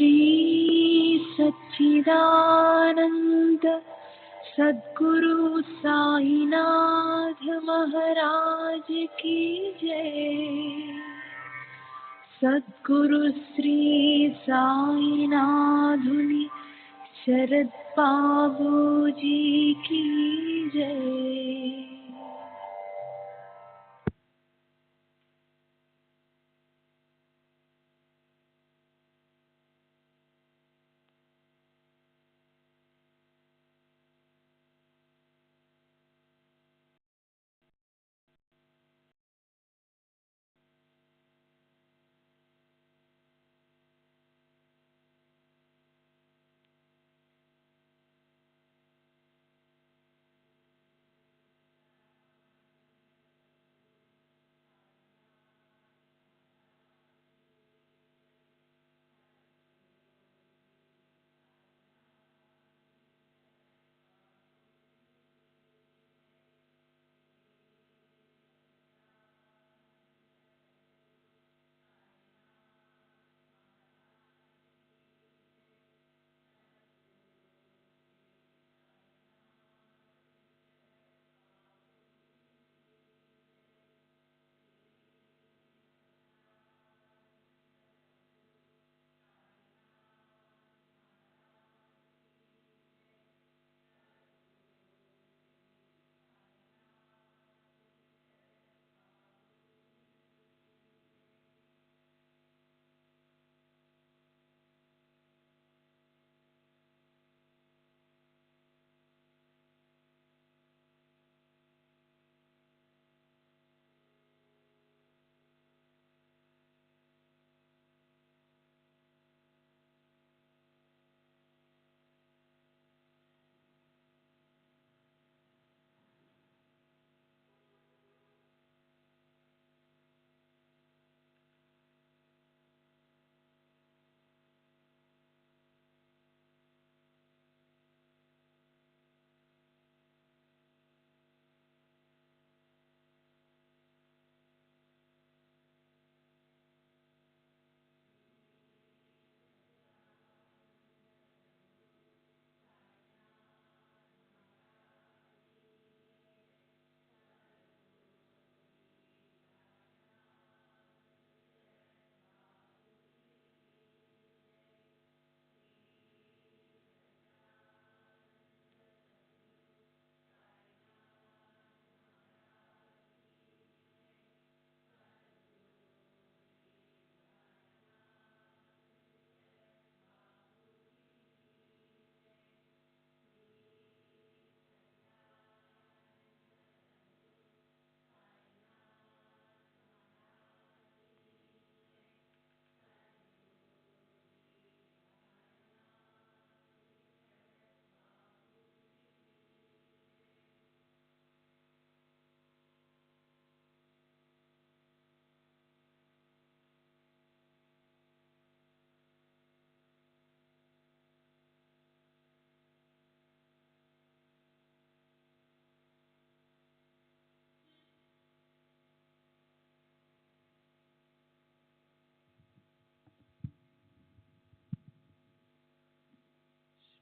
श्री सच्चिदानंद सद्गुरु साईनाथ महाराज की जय। सद्गुरु श्री साईनाथुनि शरद बाबूजी की जय।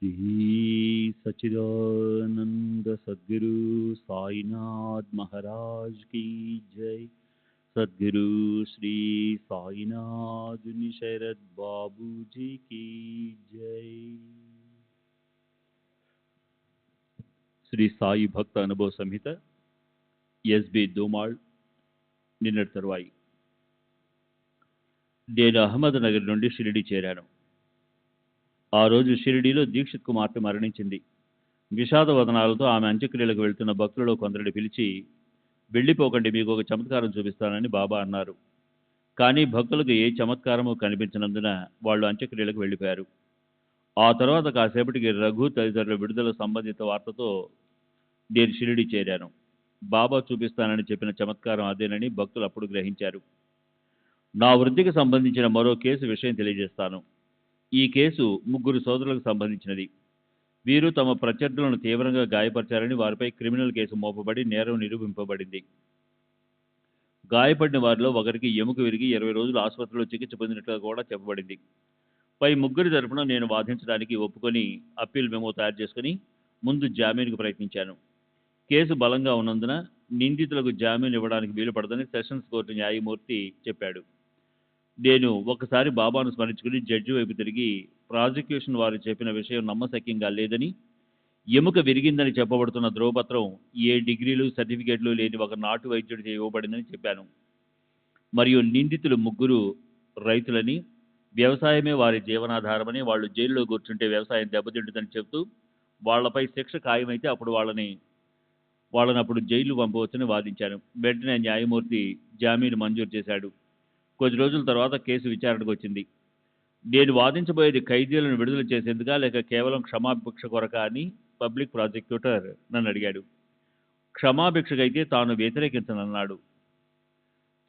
श्री सच्चिदानंद सद्गुरु साईनाथ महाराज की जय। सद्गुरु श्री साईनाथ शरद बाबू जी की जय। శ్రీ సాయి భక్త అనుభవ సంహిత ఎస్బి దోమాళ్. నిన్నటి తరువాయి నేను అహ్మద్ నగర్ నుండి షిరిడి చేరాను. ఆ రోజు షిరిడీలో దీక్షిత్ కుమార్తె మరణించింది. విషాద వదనాలతో ఆమె అంత్యక్రియలకు వెళ్తున్న భక్తులలో కొందరిని పిలిచి, వెళ్ళిపోకండి, మీకు ఒక చమత్కారం చూపిస్తానని బాబా అన్నారు. కానీ భక్తులకు ఏ చమత్కారమూ కనిపించినందున వాళ్ళు అంత్యక్రియలకు వెళ్ళిపోయారు. ఆ తర్వాత కాసేపటికి రఘు తదితరుల విడుదల సంబంధిత వార్తతో నేను షిరిడి చేరాను. బాబా చూపిస్తానని చెప్పిన చమత్కారం అదేనని భక్తులు అప్పుడు గ్రహించారు. నా వృత్తికి సంబంధించిన మరో కేసు విషయం తెలియజేస్తాను. ఈ కేసు 3 సోదరులకు సంబంధించినది. వీరు తమ ప్రత్యర్థులను తీవ్రంగా గాయపరిచారని వారిపై క్రిమినల్ కేసు మోపబడి నేరం నిరూపింపబడింది. గాయపడిన వారిలో ఒకరికి ఎముక విరిగి 20 రోజులు ఆసుపత్రిలో చికిత్స పొందినట్లుగా కూడా చెప్పబడింది. పై ముగ్గురి తరపున నేను వాదించడానికి ఒప్పుకొని అప్పీల్ మెమో తయారు చేసుకుని ముందు జామీనుకు ప్రయత్నించాను. కేసు బలంగా ఉన్నందున నిందితులకు జామీన్ ఇవ్వడానికి వీలు పడదని సెషన్స్ కోర్టు న్యాయమూర్తి చెప్పాడు. నేను ఒకసారి బాబాను స్మరించుకుని జడ్జి వైపు తిరిగి ప్రాసిక్యూషన్ వారు చెప్పిన విషయం నమ్మశక్యంగా లేదని, ఎముక విరిగిందని చెప్పబడుతున్న ధ్రువపత్రం ఏ డిగ్రీలు సర్టిఫికేట్లు లేని ఒక నాటు వైద్యుడికి ఇవ్వబడిందని చెప్పాను. మరియు నిందితులు ముగ్గురు రైతులని, వ్యవసాయమే వారి జీవనాధారమని, వాళ్ళు జైల్లో కూర్చుంటే వ్యవసాయం దెబ్బతింటుందని చెబుతూ వాళ్లపై శిక్ష ఖాయమైతే అప్పుడు వాళ్ళని అప్పుడు జైలు పంపవచ్చని వాదించాను. వెంటనే న్యాయమూర్తి జామీను మంజూరు చేశాడు. కొద్ది రోజుల తర్వాత కేసు విచారణకు వచ్చింది. నేను వాదించబోయేది ఖైదీలను విడుదల చేసేందుకా లేక కేవలం క్షమాభిక్ష కొరకా అని పబ్లిక్ ప్రాసిక్యూటర్ నన్ను అడిగాడు. క్షమాభిక్షకైతే తాను వ్యతిరేకించనన్నాడు.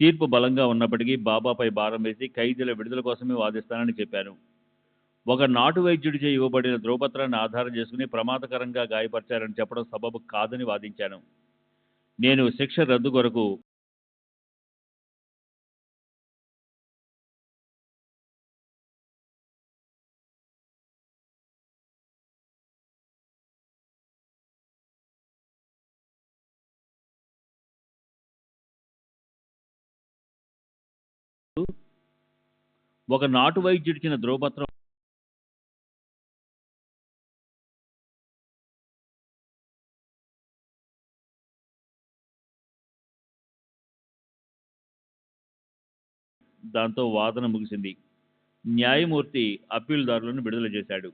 తీర్పు బలంగా ఉన్నప్పటికీ బాబాపై భారం వేసి ఖైదీల విడుదల కోసమే వాదిస్తానని చెప్పాను. ఒక నాటు వైద్యుడిచే ఇవ్వబడిన ధ్రువపత్రాన్ని ఆధారం చేసుకుని ప్రమాదకరంగా గాయపరిచారని చెప్పడం సబబు కాదని వాదించాను. నేను శిక్ష రద్దు కొరకు ఒక నాటు వైద్యుడిచ్చిన ధ్రువపత్రం దాంతో వాదన ముగిసింది. న్యాయమూర్తి అప్పీలుదారులను విడుదల చేశాడు.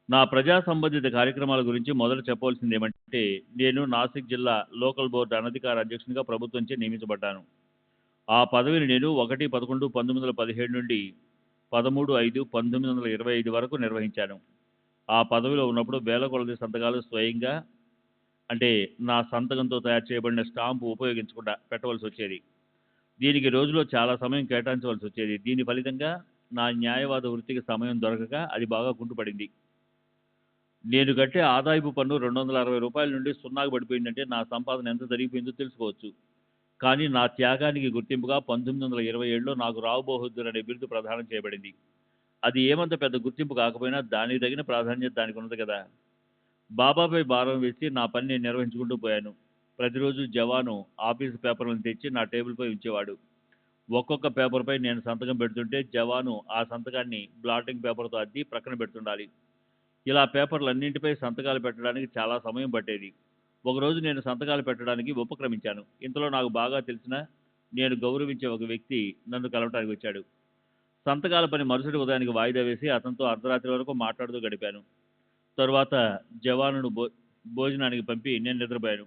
నా ప్రజా సంబంధిత కార్యక్రమాల గురించి మొదట చెప్పవలసింది ఏమంటే, నేను నాసిక్ జిల్లా లోకల్ బోర్డు అనధికార అధ్యక్షునిగా ప్రభుత్వంచే నియమించబడ్డాను. ఆ పదవిని నేను 1/11/1917 నుండి 13/5/1925 వరకు నిర్వహించాను. ఆ పదవిలో ఉన్నప్పుడు వేల కొలది సంతకాలు స్వయంగా, అంటే నా సంతకంతో తయారు చేయబడిన స్టాంపు ఉపయోగించకుండా పెట్టవలసి వచ్చేది. దీనికి రోజులో చాలా సమయం కేటాయించవలసి వచ్చేది. దీని ఫలితంగా నా న్యాయవాద వృత్తికి సమయం దొరకక అది బాగా కుంటుపడింది. నేను కట్టే ఆదాయపు పన్ను ₹260 నుండి సున్నాకు పడిపోయిందంటే నా సంపాదన ఎంత జరిగిపోయిందో తెలుసుకోవచ్చు. కానీ నా త్యాగానికి గుర్తింపుగా 1927లో నాకు రావు బహదూర్ అనే బిరుదు ప్రదానం చేయబడింది. అది ఏమంత పెద్ద గుర్తింపు కాకపోయినా దానికి తగిన ప్రాధాన్యత దానికి ఉన్నది కదా. బాబాపై భారం వేసి నా పని నేను నిర్వహించుకుంటూ పోయాను. ప్రతిరోజు జవాను ఆఫీసు పేపర్లను తెచ్చి నా టేబుల్పై ఉంచేవాడు. ఒక్కొక్క పేపర్పై నేను సంతకం పెడుతుంటే జవాను ఆ సంతకాన్ని బ్లాటింగ్ పేపర్తో అద్ది ప్రక్కన పెడుతుండాలి. ఇలా పేపర్లన్నింటిపై సంతకాలు పెట్టడానికి చాలా సమయం పట్టేది. ఒకరోజు నేను సంతకాలు పెట్టడానికి ఉపక్రమించాను. ఇంతలో నాకు బాగా తెలిసిన, నేను గౌరవించే ఒక వ్యక్తి నన్ను కలవటానికి వచ్చాడు. సంతకాల పని మరుసటి ఉదయానికి వాయిదా వేసి అతనితో అర్ధరాత్రి వరకు మాట్లాడుతూ గడిపాను. తరువాత జవానును భోజనానికి పంపి నేను నిద్రపోయాను.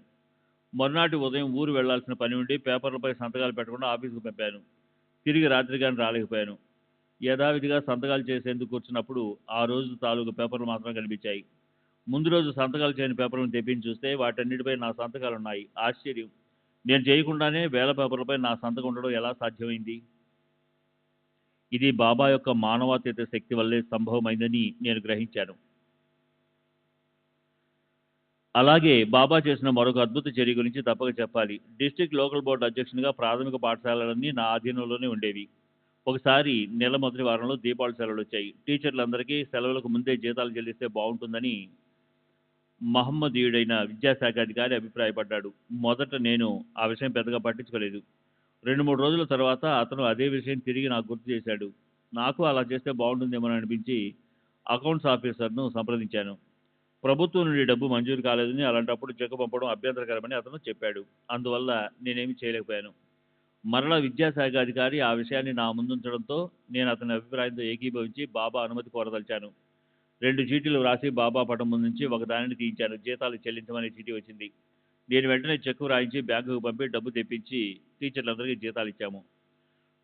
మరునాటి ఉదయం ఊరు వెళ్లాల్సిన పని ఉండి పేపర్లపై సంతకాలు పెట్టకుండా ఆఫీసుకు పంపాను. తిరిగి రాత్రి కానీ రాలేకపోయాను. యథావిధిగా సంతకాలు చేసేందుకు కూర్చున్నప్పుడు ఆ రోజు తాలూకు పేపర్లు మాత్రం కనిపించాయి. ముందు రోజు సంతకాలు చేయని పేపర్లను తెప్పించి చూస్తే వాటన్నిటిపై నా సంతకాలు ఉన్నాయి. ఆశ్చర్యం! నేను చేయకుండానే వేల పేపర్లపై నా సంతకం ఉండడం ఎలా సాధ్యమైంది? ఇది బాబా యొక్క మానవాతీత శక్తి వల్లే సంభవమైందని నేను గ్రహించాను. అలాగే బాబా చేసిన మరొక అద్భుత చర్య గురించి తప్పక చెప్పాలి. డిస్ట్రిక్ట్ లోకల్ బోర్డు అధ్యక్షునిగా ప్రాథమిక పాఠశాలలన్నీ నా ఆధీనంలోనే ఉండేవి. ఒకసారి నెల మొదటి వారంలో దీపావళి సెలవులు వచ్చాయి. టీచర్లందరికీ సెలవులకు ముందే జీతాలు చెల్లిస్తే బాగుంటుందని మహమ్మదీయుడైన విద్యాశాఖాధికారి అభిప్రాయపడ్డాడు. మొదట నేను ఆ విషయం పెద్దగా పట్టించుకోలేదు. 2-3 రోజుల తర్వాత అతను అదే విషయం తిరిగి నాకు గుర్తు చేశాడు. నాకు అలా చేస్తే బాగుంటుందేమో అనిపించి అకౌంట్స్ ఆఫీసర్ను సంప్రదించాను. ప్రభుత్వం నుండి డబ్బు మంజూరు కాలేదని, అలాంటప్పుడు చెక్ పంపడం అభ్యంతరకరమని అతను చెప్పాడు. అందువల్ల నేనేమి చేయలేకపోయాను. మరలా విద్యాశాఖ అధికారి ఆ విషయాన్ని నా ముందుంచడంతో నేను అతని అభిప్రాయంతో ఏకీభవించి బాబా అనుమతి కోరదలిచాను. 2 చీటీలు వ్రాసి బాబా పటం ముందుంచి ఒక దానిని తీయించాను. జీతాలు చెల్లించమనే చీటీ వచ్చింది. నేను వెంటనే చెక్కు వ్రాయించి బ్యాంకుకు పంపి డబ్బు తెప్పించి టీచర్లందరికీ జీతాలు ఇచ్చాము.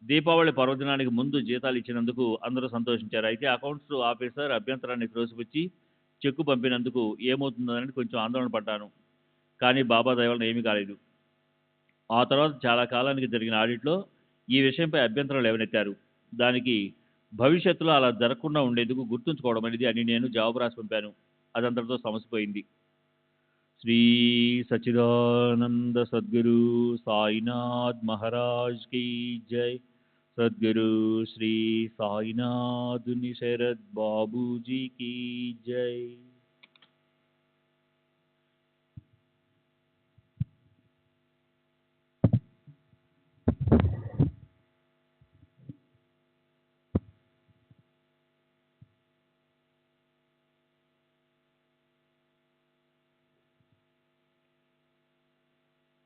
దీపావళి పర్వదినానికి ముందు జీతాలు ఇచ్చినందుకు అందరూ సంతోషించారు. అయితే అకౌంట్స్ ఆఫీసర్ అభ్యంతరాన్ని త్రోసిపుచ్చి చెక్కు పంపినందుకు ఏమవుతుందని కొంచెం ఆందోళన పడ్డాను. కానీ బాబా దయ వలన ఏమీ కాలేదు. ఆ తర్వాత చాలా కాలానికి జరిగిన ఆడిట్లో ఈ విషయంపై అభ్యంతరం లేవనెత్తారు. దానికి భవిష్యత్తులో అలా జరగకుండా ఉండేందుకు గుర్తుంచుకోవడం అనేది అని నేను జవాబు రాసి పంపాను. అదంతటితో సమస్య పోయింది. శ్రీ సచ్చిదానంద సద్గురు సాయినాథ్ మహారాజ్ కీ జై. సద్గురు శ్రీ సాయినాథుని శరద్ బాబూజీకి జై.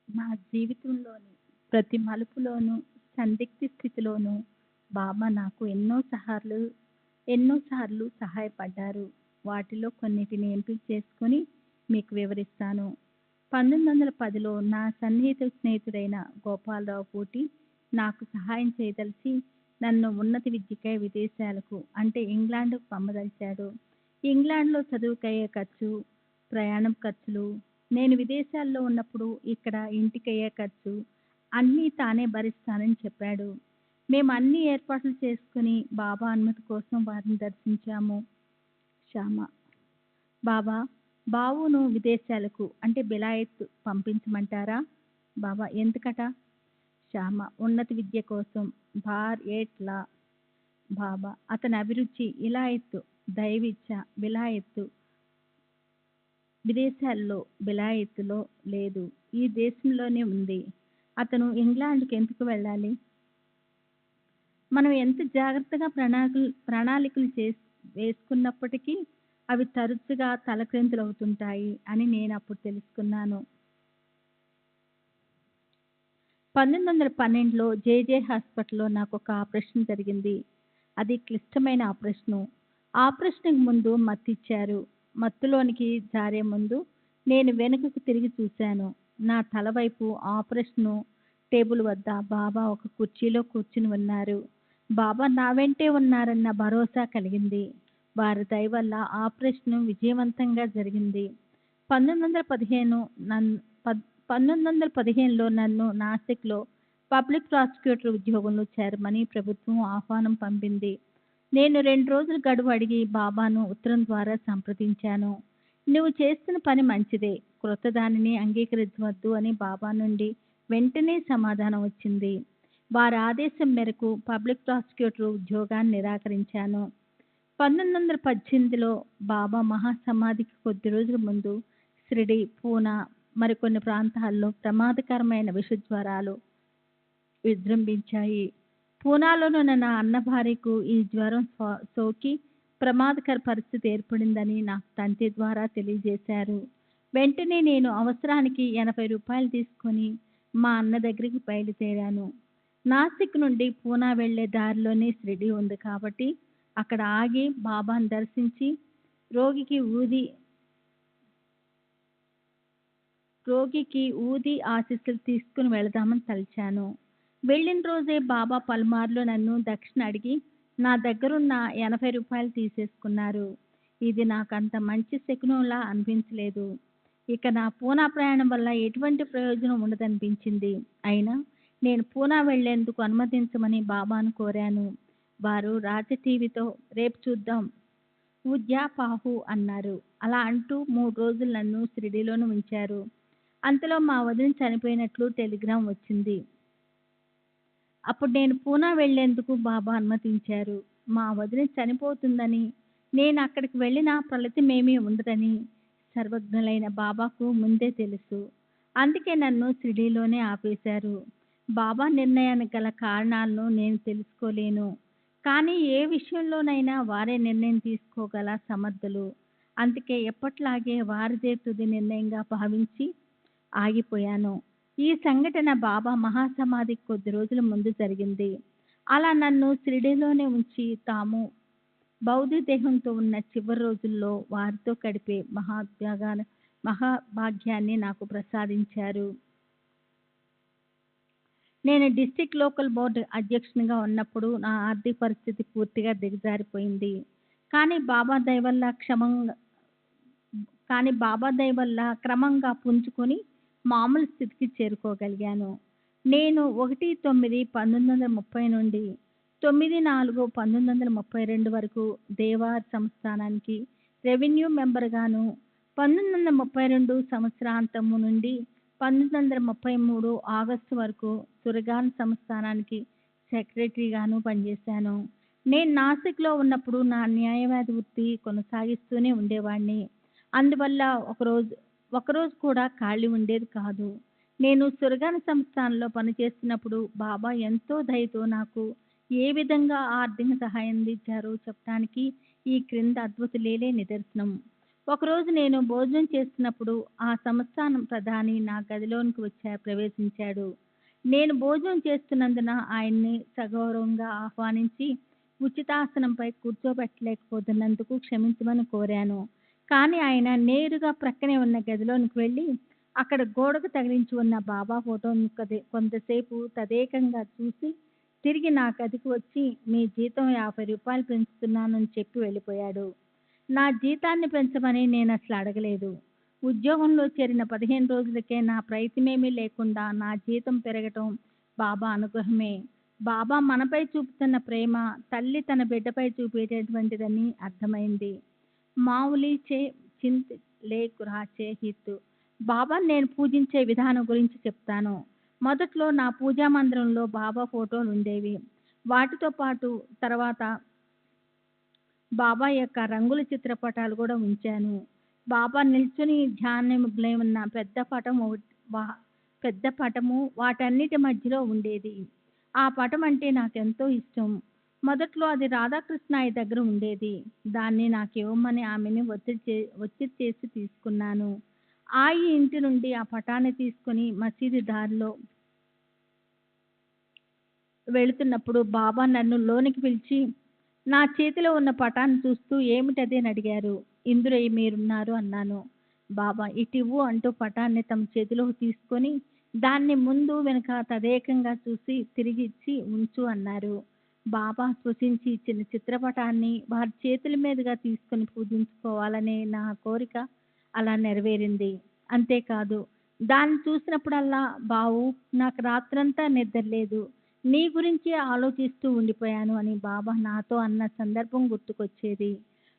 నా జీవితంలోని ప్రతి మలుపులోనూ సందిగ్ధ స్థితిలోనూ బాబా నాకు ఎన్నోసార్లు సహాయపడ్డారు. వాటిలో కొన్నిటిని ఎంపిక చేసుకొని మీకు వివరిస్తాను. 1910లో నా సన్నిహిత స్నేహితుడైన గోపాలరావు పూటి నాకు సహాయం చేయదలిచి నన్ను ఉన్నత విద్యకై విదేశాలకు అంటే ఇంగ్లాండ్కు పంపదలిచాడు. ఇంగ్లాండ్లో చదువుకయ్యే ఖర్చు, ప్రయాణం ఖర్చులు, నేను విదేశాల్లో ఉన్నప్పుడు ఇక్కడ ఇంటికయ్యే ఖర్చు అన్నీ తానే భరిస్తానని చెప్పాడు. మేము అన్ని ఏర్పాట్లు చేసుకుని బాబా అనుమతి కోసం వారిని దర్శించాము. శ్యామ: బాబా, బావును విదేశాలకు అంటే బిలాయత్ పంపించమంటారా? బాబా: ఎందుకట? శ్యామ: ఉన్నత విద్య కోసం. బార్ ఏట్లా? బాబా: అతని అభిరుచి ఇలాయత్తు, దైవిచ్చ విలాయత్తు విదేశాల్లో బిలాయత్తులో లేదు, ఈ దేశంలోనే ఉంది. అతను ఇంగ్లాండ్కి ఎందుకు వెళ్ళాలి? మనం ఎంత జాగ్రత్తగా ప్రణాళికలు వేసుకున్నప్పటికీ అవి తరచుగా తలక్రిందులవుతుంటాయి అని నేను అప్పుడు తెలుసుకున్నాను. 1912లో జేజే హాస్పిటల్లో నాకు ఒక ఆపరేషన్ జరిగింది. అది క్లిష్టమైన ఆపరేషను. ఆపరేషన్కి ముందు మత్తిచ్చారు. మత్తులోనికి జారే ముందు నేను వెనుకకు తిరిగి చూశాను. నా తల వైపు ఆపరేషను టేబుల్ వద్ద బాబా ఒక కుర్చీలో కూర్చుని ఉన్నారు. బాబా నా వెంటే ఉన్నారన్న భరోసా కలిగింది. వారి దయ వల్ల ఆపరేషను విజయవంతంగా జరిగింది. 1915లో నన్ను నాసిక్లో పబ్లిక్ ప్రాసిక్యూటర్ ఉద్యోగంలో చేరమని ప్రభుత్వం ఆహ్వానం పంపింది. నేను 2 రోజుల గడువు అడిగి బాబాను ఉత్తరం ద్వారా సంప్రదించాను. నువ్వు చేస్తున్న పని మంచిదే, క్రొత్త దానిని అంగీకరించవద్దు అని బాబా నుండి వెంటనే సమాధానం వచ్చింది. వారి ఆదేశం మేరకు పబ్లిక్ ప్రాసిక్యూటర్ ఉద్యోగాన్ని నిరాకరించాను. 1918లో బాబా మహాసమాధికి కొద్ది రోజుల ముందు షిరిడి, పూనా మరికొన్ని ప్రాంతాల్లో ప్రమాదకరమైన విషజ్వరాలు విజృంభించాయి. పూనాలోనున్న నా అన్న భార్యకు ఈ జ్వరం సోకి ప్రమాదకర పరిస్థితి ఏర్పడిందని నాకు తండ్రి ద్వారా తెలియజేశారు. వెంటనే నేను అవసరానికి 80 రూపాయలు తీసుకొని మా అన్న దగ్గరికి బయలుదేరాను. నాసిక్ నుండి పూనా వెళ్లే దారిలోనే షిరిడి ఉంది కాబట్టి అక్కడ ఆగి బాబాను దర్శించి రోగికి ఊది ఆశీస్సులు తీసుకుని వెళదామని తలిచాను. వెళ్ళిన రోజే బాబా పలుమార్లు నన్ను దక్షిణ అడిగి నా దగ్గరున్న 80 రూపాయలు తీసేసుకున్నారు. ఇది నాకు అంత మంచి శకునంలా అనిపించలేదు. ఇక నా పూనా ప్రయాణం వల్ల ఎటువంటి ప్రయోజనం ఉండదనిపించింది. అయినా నేను పూనా వెళ్లేందుకు అనుమతించమని బాబాను కోరాను. వారు రాజ-టీవీతో రేపు చూద్దాం ఉద్యాపాహు అన్నారు. అలా అంటూ 3 రోజులు నన్ను షిరిడీలోనే ఉంచారు. అంతలో మా వదిన చనిపోయినట్లు టెలిగ్రామ్ వచ్చింది. అప్పుడు నేను పూనా వెళ్లేందుకు బాబా అనుమతించారు. మా వదిన చనిపోతుందని, నేను అక్కడికి వెళ్ళినా ఫలితమేమీ ఉండదని సర్వజ్ఞులైన బాబాకు ముందే తెలుసు. అందుకే నన్ను షిరిడీలోనే ఆపేశారు. బాబా నిర్ణయానికి గల కారణాలను నేను తెలుసుకోలేను. కానీ ఏ విషయంలోనైనా వారే నిర్ణయం తీసుకోగల సమర్థులు. అందుకే ఎప్పట్లాగే వారిదే తుది నిర్ణయంగా భావించి ఆగిపోయాను. ఈ సంఘటన బాబా మహాసమాధికి కొద్ది రోజుల ముందు జరిగింది. అలా నన్ను షిరిడీలోనే ఉంచి తాము భౌతిక దేహంతో ఉన్న చివరి రోజుల్లో వారితో గడిపే మహాభాగ్యాన్ని నాకు ప్రసాదించారు. నేను డిస్ట్రిక్ట్ లోకల్ బోర్డు అధ్యక్షునిగా ఉన్నప్పుడు నా ఆర్థిక పరిస్థితి పూర్తిగా దిగజారిపోయింది. కానీ బాబా దయ వల్ల క్రమంగా పుంజుకొని మామూలు స్థితికి చేరుకోగలిగాను. నేను 1/9/1930 నుండి 9/4/1932 వరకు దేవార్ సంస్థానానికి రెవెన్యూ మెంబర్గాను, 1932 సంవత్సరాంతము నుండి 1933 ఆగస్టు వరకు సురగాన్ సంస్థానానికి సెక్రటరీగాను పనిచేశాను. నేను నాసిక్లో ఉన్నప్పుడు నా న్యాయవాది వృత్తి కొనసాగిస్తూనే ఉండేవాడిని. అందువల్ల ఒకరోజు కూడా ఖాళీ ఉండేది కాదు. నేను సురగాన సంస్థానంలో పనిచేస్తున్నప్పుడు బాబా ఎంతో దయతో నాకు ఏ విధంగా ఆర్థిక సహాయం అందించారో చెప్పడానికి ఈ క్రింద అద్భుతలేలే నిదర్శనం. ఒకరోజు నేను భోజనం చేస్తున్నప్పుడు ఆ సంస్థానం ప్రధాని నా గదిలోనికి ప్రవేశించాడు. నేను భోజనం చేస్తున్నందున ఆయన్ని సగౌరవంగా ఆహ్వానించి ఉచితాసనంపై కూర్చోబెట్టలేకపోతున్నందుకు క్షమించమని కోరాను. కానీ ఆయన నేరుగా ప్రక్కనే ఉన్న గదిలోనికి వెళ్ళి అక్కడ గోడకు తగిలించి ఉన్న బాబా ఫోటోను కొంతసేపు తదేకంగా చూసి తిరిగి నా గదికి వచ్చి మీ జీతం 50 రూపాయలు పెంచుతున్నానని చెప్పి వెళ్ళిపోయాడు. నా జీతాన్ని పెంచమని నేను అసలు అడగలేదు. ఉద్యోగంలో చేరిన 15 రోజులకే నా ప్రయత్నమేమీ లేకుండా నా జీతం పెరగటం బాబా అనుగ్రహమే. బాబా మనపై చూపుతున్న ప్రేమ తల్లి తన బిడ్డపై చూపేటటువంటిదని అర్థమైంది. మావులి చే చింత్ లేక్ రాచే హిత్. బాబాను నేను పూజించే విధానం గురించి చెప్తాను. మొదట్లో నా పూజా మందిరంలో బాబా ఫోటోలు ఉండేవి. వాటితో పాటు తర్వాత బాబా యొక్క రంగుల చిత్రపటాలు కూడా ఉంచాను. బాబా నిల్చుని ధ్యానముగ్నై ఉన్న పెద్ద పటము వాటన్నిటి మధ్యలో ఉండేది. ఆ పటం అంటే నాకెంతో ఇష్టం. మొదట్లో అది రాధాకృష్ణయ్య దగ్గర ఉండేది. దాన్ని నాకు ఇవ్వమని ఆమెని ఒత్తిడి చేసి తీసుకున్నాను. ఈ ఇంటి నుండి ఆ పటాన్ని తీసుకుని మసీదు దారిలో వెళుతున్నప్పుడు బాబా నన్ను లోనికి పిలిచి నా చేతిలో ఉన్న పటాన్ని చూస్తూ ఏమిటది అని అడిగారు. ఇందులో మీరున్నారు అన్నాను. బాబా ఇటివ్వు అంటూ పటాన్ని తమ చేతిలోకి తీసుకొని దాన్ని ముందు వెనుక తదేకంగా చూసి తిరిగి ఇచ్చి ఉంచు అన్నారు. బాబా స్పృశించి ఇచ్చిన చిత్రపటాన్ని వారి చేతుల మీదుగా తీసుకుని పూజించుకోవాలనే నా కోరిక అలా నెరవేరింది. అంతేకాదు దాన్ని చూసినప్పుడల్లా బావు నాకు రాత్రంతా నిద్ర లేదు, నీ గురించి ఆలోచిస్తూ ఉండిపోయాను అని బాబా నాతో అన్న సందర్భం గుర్తుకొచ్చేది.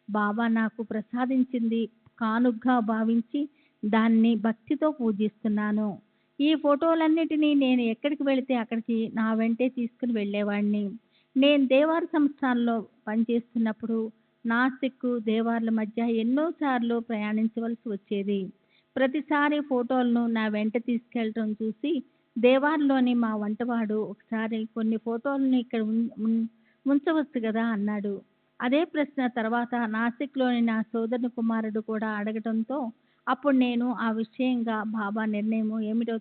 బాబా నాకు ప్రసాదించింది కానుగ్గా భావించి దాన్ని భక్తితో పూజిస్తున్నాను. ఈ ఫోటోలన్నిటినీ నేను ఎక్కడికి వెళితే అక్కడికి నా వెంటే తీసుకుని వెళ్ళేవాడిని. నేను దేవార సంస్థానంలో పనిచేస్తున్నప్పుడు నాసిక్ దేవార్ల మధ్య ఎన్నోసార్లు ప్రయాణించవలసి వచ్చేది. ప్రతిసారి ఫోటోలను నా వెంట తీసుకెళ్ళటం చూసి దేవార్లోని మా వంటవాడు ఒకసారి కొన్ని ఫోటోలను ఇక్కడ ఉంచవచ్చు కదా అన్నాడు. అదే ప్రశ్న తర్వాత నాసిక్లోని నా సోదరుని కుమారుడు కూడా అడగటంతో అప్పుడు నేను ఆ విషయంగా బాబా నిర్ణయం ఏమిటో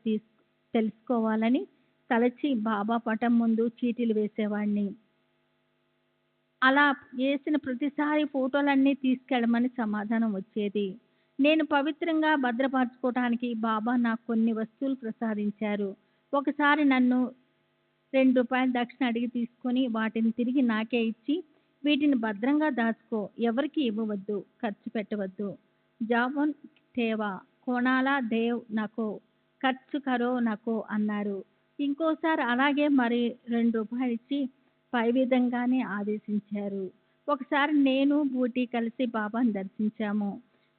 తెలుసుకోవాలని తలచి బాబా పటం ముందు చీటీలు వేసేవాడిని. అలా వేసిన ప్రతిసారి ఫోటోలన్నీ తీసుకెళ్ళమని సమాధానం వచ్చేది. నేను పవిత్రంగా భద్రపరచుకోవటానికి బాబా నాకు కొన్ని వస్తువులు ప్రసాదించారు. ఒకసారి నన్ను 2 రూపాయల దక్షిణ అడిగి తీసుకొని వాటిని తిరిగి నాకే ఇచ్చి వీటిని భద్రంగా దాచుకో, ఎవరికి ఇవ్వవద్దు, ఖర్చు పెట్టవద్దు. జాబోన్ తేవా కోణాలా దేవ్ నకో ఖర్చు కరో నకో అన్నారు. ఇంకోసారి అలాగే మరి 2 రూపాయలు ఇచ్చి పై విధంగానే ఆదేశించారు. ఒకసారి నేను బూటీ కలిసి బాబాను దర్శించాము.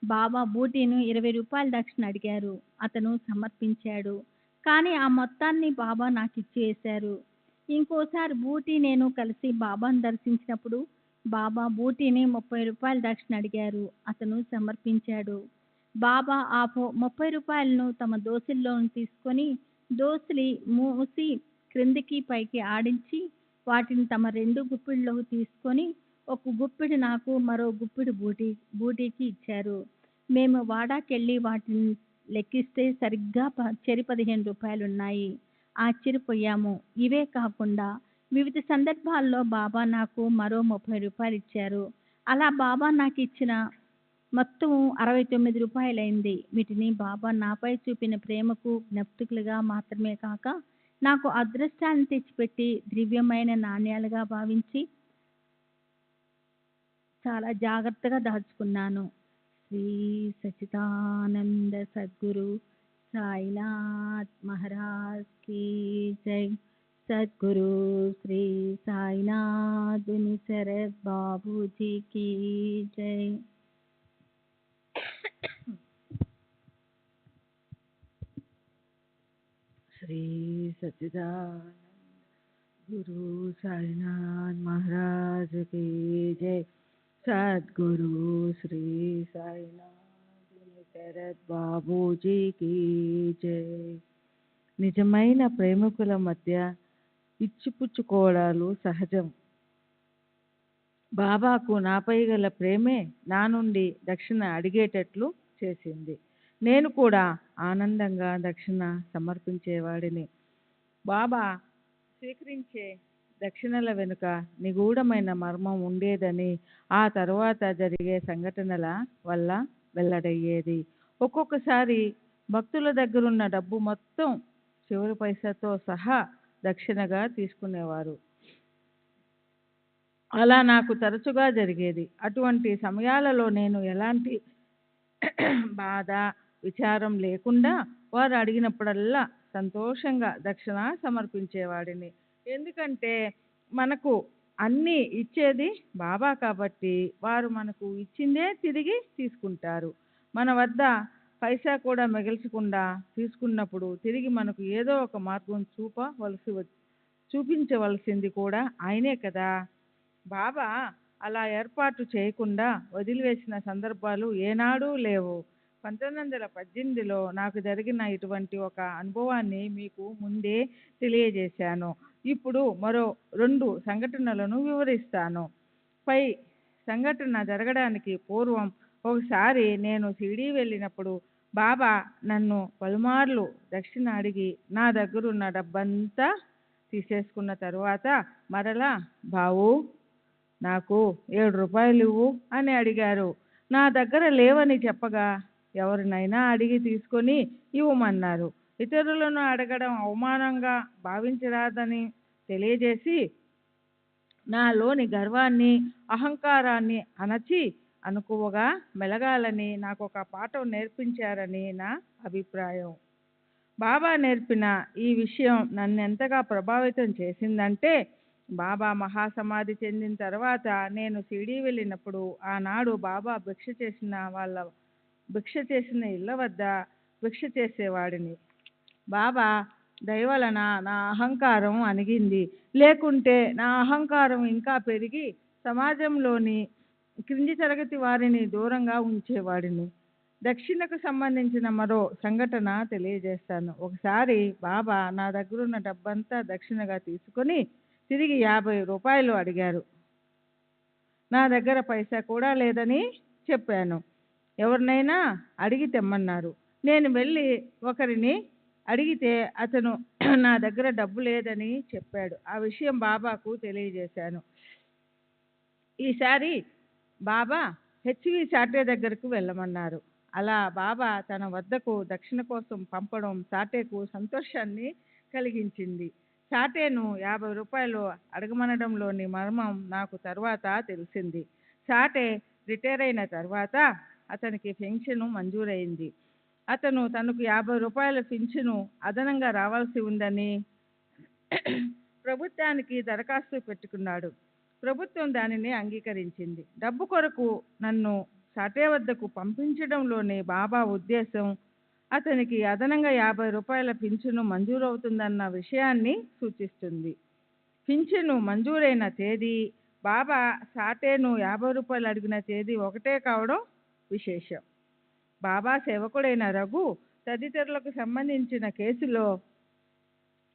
బాబా బూటీను 20 రూపాయల దక్షిణ అడిగారు. అతను సమర్పించాడు. కానీ ఆ మొత్తాన్ని బాబా నాకు ఇచ్చివేశారు. ఇంకోసారి బూటీ నేను కలిసి బాబాను దర్శించినప్పుడు బాబా బూటీని 30 రూపాయల దక్షిణ అడిగారు. అతను సమర్పించాడు. బాబా ఆ 30 రూపాయలను తమ దోసిల్లో తీసుకొని దోసిలి మూసి క్రిందికి పైకి ఆడించి వాటిని తమ 2 గుప్పిళ్ళలోకి తీసుకొని ఒక గుప్పిడి నాకు మరో గుప్పిడి బూటీకి ఇచ్చారు. మేము వాడాకెళ్ళి వాటిని లెక్కిస్తే సరిగ్గా 15 రూపాయలున్నాయి. ఆశ్చర్యపోయాము. ఇవే కాకుండా వివిధ సందర్భాల్లో బాబా నాకు మరో 30 రూపాయలు ఇచ్చారు. అలా బాబా నాకు ఇచ్చిన మొత్తం 69 రూపాయలైంది. వీటిని బాబా నాపై చూపిన ప్రేమకు జ్ఞప్తికలుగా మాత్రమే కాక నాకు అదృష్టాన్ని తెచ్చిపెట్టి దివ్యమైన నాణ్యాలుగా భావించి చాలా జాగ్రత్తగా దాచుకున్నాను. శ్రీ సచిదానంద సద్గురు సాయినాథ్ మహారాజ్ కీ జై. సద్గురు శ్రీ సాయినాథ్ శరత్ బాబూజీ కీ జై. శ్రీ సచిదానంద गुरु साईनाथ महाराज की जय। सद्गुरु श्री సాయినాథ్ శరత్ బాబూజీకి జై. నిజమైన ప్రేమికుల మధ్య ఇచ్చిపుచ్చుకోవడాలు సహజం. బాబాకు నాపై గల ప్రేమే నా నుండి దక్షిణ అడిగేటట్లు చేసింది. నేను కూడా ఆనందంగా దక్షిణ సమర్పించేవాడిని. బాబా స్వీకరించే దక్షిణల వెనుక నిగూఢమైన మర్మం ఉండేదని ఆ తరువాత జరిగే సంఘటనల వల్ల వెల్లడయ్యేది. ఒక్కొక్కసారి భక్తుల దగ్గరున్న డబ్బు మొత్తం చివరి పైసాతో సహా దక్షిణగా తీసుకునేవారు. అలా నాకు తరచుగా జరిగేది. అటువంటి సమయాలలో నేను ఎలాంటి బాధ విచారం లేకుండా వారు అడిగినప్పుడల్లా సంతోషంగా దక్షిణ సమర్పించేవాడిని. ఎందుకంటే మనకు అన్నీ ఇచ్చేది బాబా కాబట్టి వారు మనకు ఇచ్చిందే తిరిగి తీసుకుంటారు. మన వద్ద పైసా కూడా మిగల్చకుండా తీసుకున్నప్పుడు తిరిగి మనకు ఏదో ఒక మార్గం చూపించవలసింది కూడా ఆయనే కదా. బాబా అలా ఏర్పాటు చేయకుండా వదిలివేసిన సందర్భాలు ఏనాడూ లేవు. 1918లో నాకు జరిగిన ఇటువంటి ఒక అనుభవాన్ని మీకు ముందే తెలియజేశాను. ఇప్పుడు మరో 2 సంఘటనలను వివరిస్తాను. పై సంఘటన జరగడానికి పూర్వం ఒకసారి నేను షిరిడీ వెళ్ళినప్పుడు బాబా నన్ను పలుమార్లు దక్షిణ అడిగి నా దగ్గరున్న డబ్బంతా తీసేసుకున్న తరువాత మరలా బావు నాకు 7 రూపాయలు ఇవ్వు అని అడిగారు. నా దగ్గర లేవని చెప్పగా ఎవరినైనా అడిగి తీసుకొని ఇవ్వమన్నారు. ఇతరులను అడగడం అవమానంగా భావించరాదని తెలియజేసి నాలోని గర్వాన్ని అహంకారాన్ని అణచి అనుకువగా మెలగాలని నాకు ఒక పాఠం నేర్పించారని నా అభిప్రాయం. బాబా నేర్పిన ఈ విషయం నన్ను ఎంతగా ప్రభావితం చేసిందంటే బాబా మహాసమాధి చెందిన తర్వాత నేను షిరిడీ వెళ్ళినప్పుడు ఆనాడు బాబా భిక్ష చేసిన ఇళ్ళ వద్ద భిక్ష చేసేవాడిని. బాబా దయవలన నా అహంకారం అణిగింది. లేకుంటే నా అహంకారం ఇంకా పెరిగి సమాజంలోని క్రింది తరగతి వారిని దూరంగా ఉంచేవాడిని. దక్షిణకు సంబంధించిన మరో సంఘటన తెలియజేస్తాను. ఒకసారి బాబా నా దగ్గరున్న డబ్బంతా దక్షిణగా తీసుకొని తిరిగి 50 రూపాయలు అడిగారు. నా దగ్గర పైసా కూడా లేదని చెప్పాను. ఎవరినైనా అడిగి తెమ్మన్నారు. నేను వెళ్ళి ఒకరిని అడిగితే అతను నా దగ్గర డబ్బు లేదని చెప్పాడు. ఆ విషయం బాబాకు తెలియజేశాను. ఈసారి బాబా హెచ్వి సాటే దగ్గరకు వెళ్ళమన్నారు. అలా బాబా తన వద్దకు దక్షిణ కోసం పంపడం సాటేకు సంతోషాన్ని కలిగించింది. సాటేను 50 రూపాయలు అడగమనడంలోని మర్మం నాకు తర్వాత తెలిసింది. సాటే రిటైర్ అయిన తర్వాత అతనికి పెన్షను మంజూరైంది. అతను తనకు 50 రూపాయల పింఛను అదనంగా రావాల్సి ఉందని ప్రభుత్వానికి దరఖాస్తు పెట్టుకున్నాడు. ప్రభుత్వం దానిని అంగీకరించింది. డబ్బు కొరకు నన్ను సాటే వద్దకు పంపించడంలోని బాబా ఉద్దేశం అతనికి అదనంగా 50 రూపాయల పింఛను మంజూరవుతుందన్న విషయాన్ని సూచిస్తుంది. పింఛను మంజూరైన తేదీ బాబా సాటేను 50 రూపాయలు అడిగిన తేదీ ఒకటే కావడం విశేషం. బాబా సేవకుడైన రఘు తదితరులకు సంబంధించిన కేసులో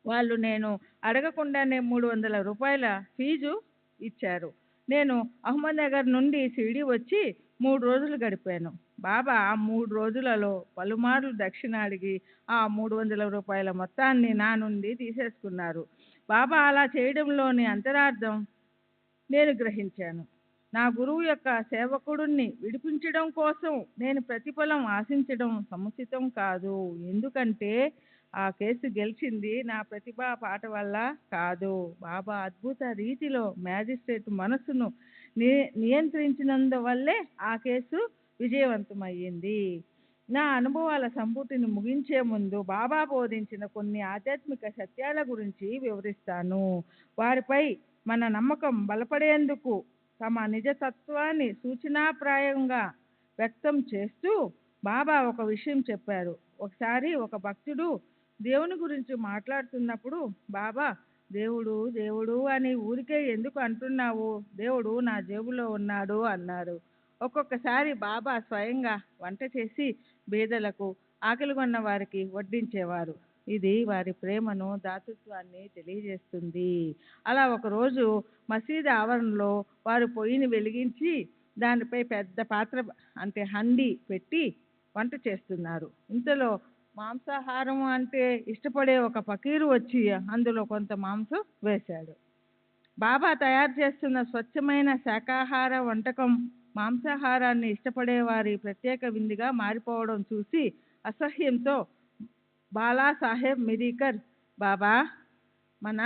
వాళ్ళు నేను అడగకుండానే 300 రూపాయల ఫీజు ఇచ్చారు. నేను అహ్మద్నగర్ నుండి షిరిడీ వచ్చి 3 రోజులు గడిపాను. బాబా ఆ 3 రోజులలో పలుమార్లు దక్షిణ అడిగి ఆ 300 రూపాయల మొత్తాన్ని నా నుండి తీసేసుకున్నారు. బాబా అలా చేయడంలోని అంతరార్థం నేను గ్రహించాను. నా గురువు యొక్క సేవకుడిని విడిపించడం కోసం నేను ప్రతిఫలం ఆశించడం సముచితం కాదు. ఎందుకంటే ఆ కేసు గెలిచింది నా ప్రతిభా పాట వల్ల కాదు. బాబా అద్భుత రీతిలో మ్యాజిస్ట్రేట్ మనసును నియంత్రించినందువల్లే ఆ కేసు విజయవంతమయ్యింది. నా అనుభవాల సంపుటిని ముగించే ముందు బాబా బోధించిన కొన్ని ఆధ్యాత్మిక సత్యాల గురించి వివరిస్తాను. వారిపై మన నమ్మకం బలపడేందుకు తమ నిజతత్వాన్ని సూచనాప్రాయంగా వ్యక్తం చేస్తూ బాబా ఒక విషయం చెప్పారు. ఒకసారి ఒక భక్తుడు దేవుని గురించి మాట్లాడుతున్నప్పుడు బాబా దేవుడు దేవుడు అని ఊరికే ఎందుకు అంటున్నావు? దేవుడు నా జేబులో ఉన్నాడు అన్నారు. ఒక్కొక్కసారి బాబా స్వయంగా వంట చేసి బీదలకు, ఆకలిగొన్న వారికి వడ్డించేవారు. ఇది వారి ప్రేమను, దాతృత్వాన్ని తెలియజేస్తుంది. అలా ఒకరోజు మసీదు ఆవరణలో వారు పొయ్యిని వెలిగించి దానిపై పెద్ద పాత్ర అంటే హండీ పెట్టి వంట చేస్తున్నారు. ఇంతలో మాంసాహారం అంటే ఇష్టపడే ఒక ఫకీరు వచ్చి అందులో కొంత మాంసం వేశాడు. బాబా తయారు చేస్తున్న స్వచ్ఛమైన శాకాహార వంటకం మాంసాహారాన్ని ఇష్టపడే వారి ప్రత్యేక విందుగా మారిపోవడం చూసి అసహ్యంతో బాలాసాహెబ్ మిరీకర్, బాబా, మన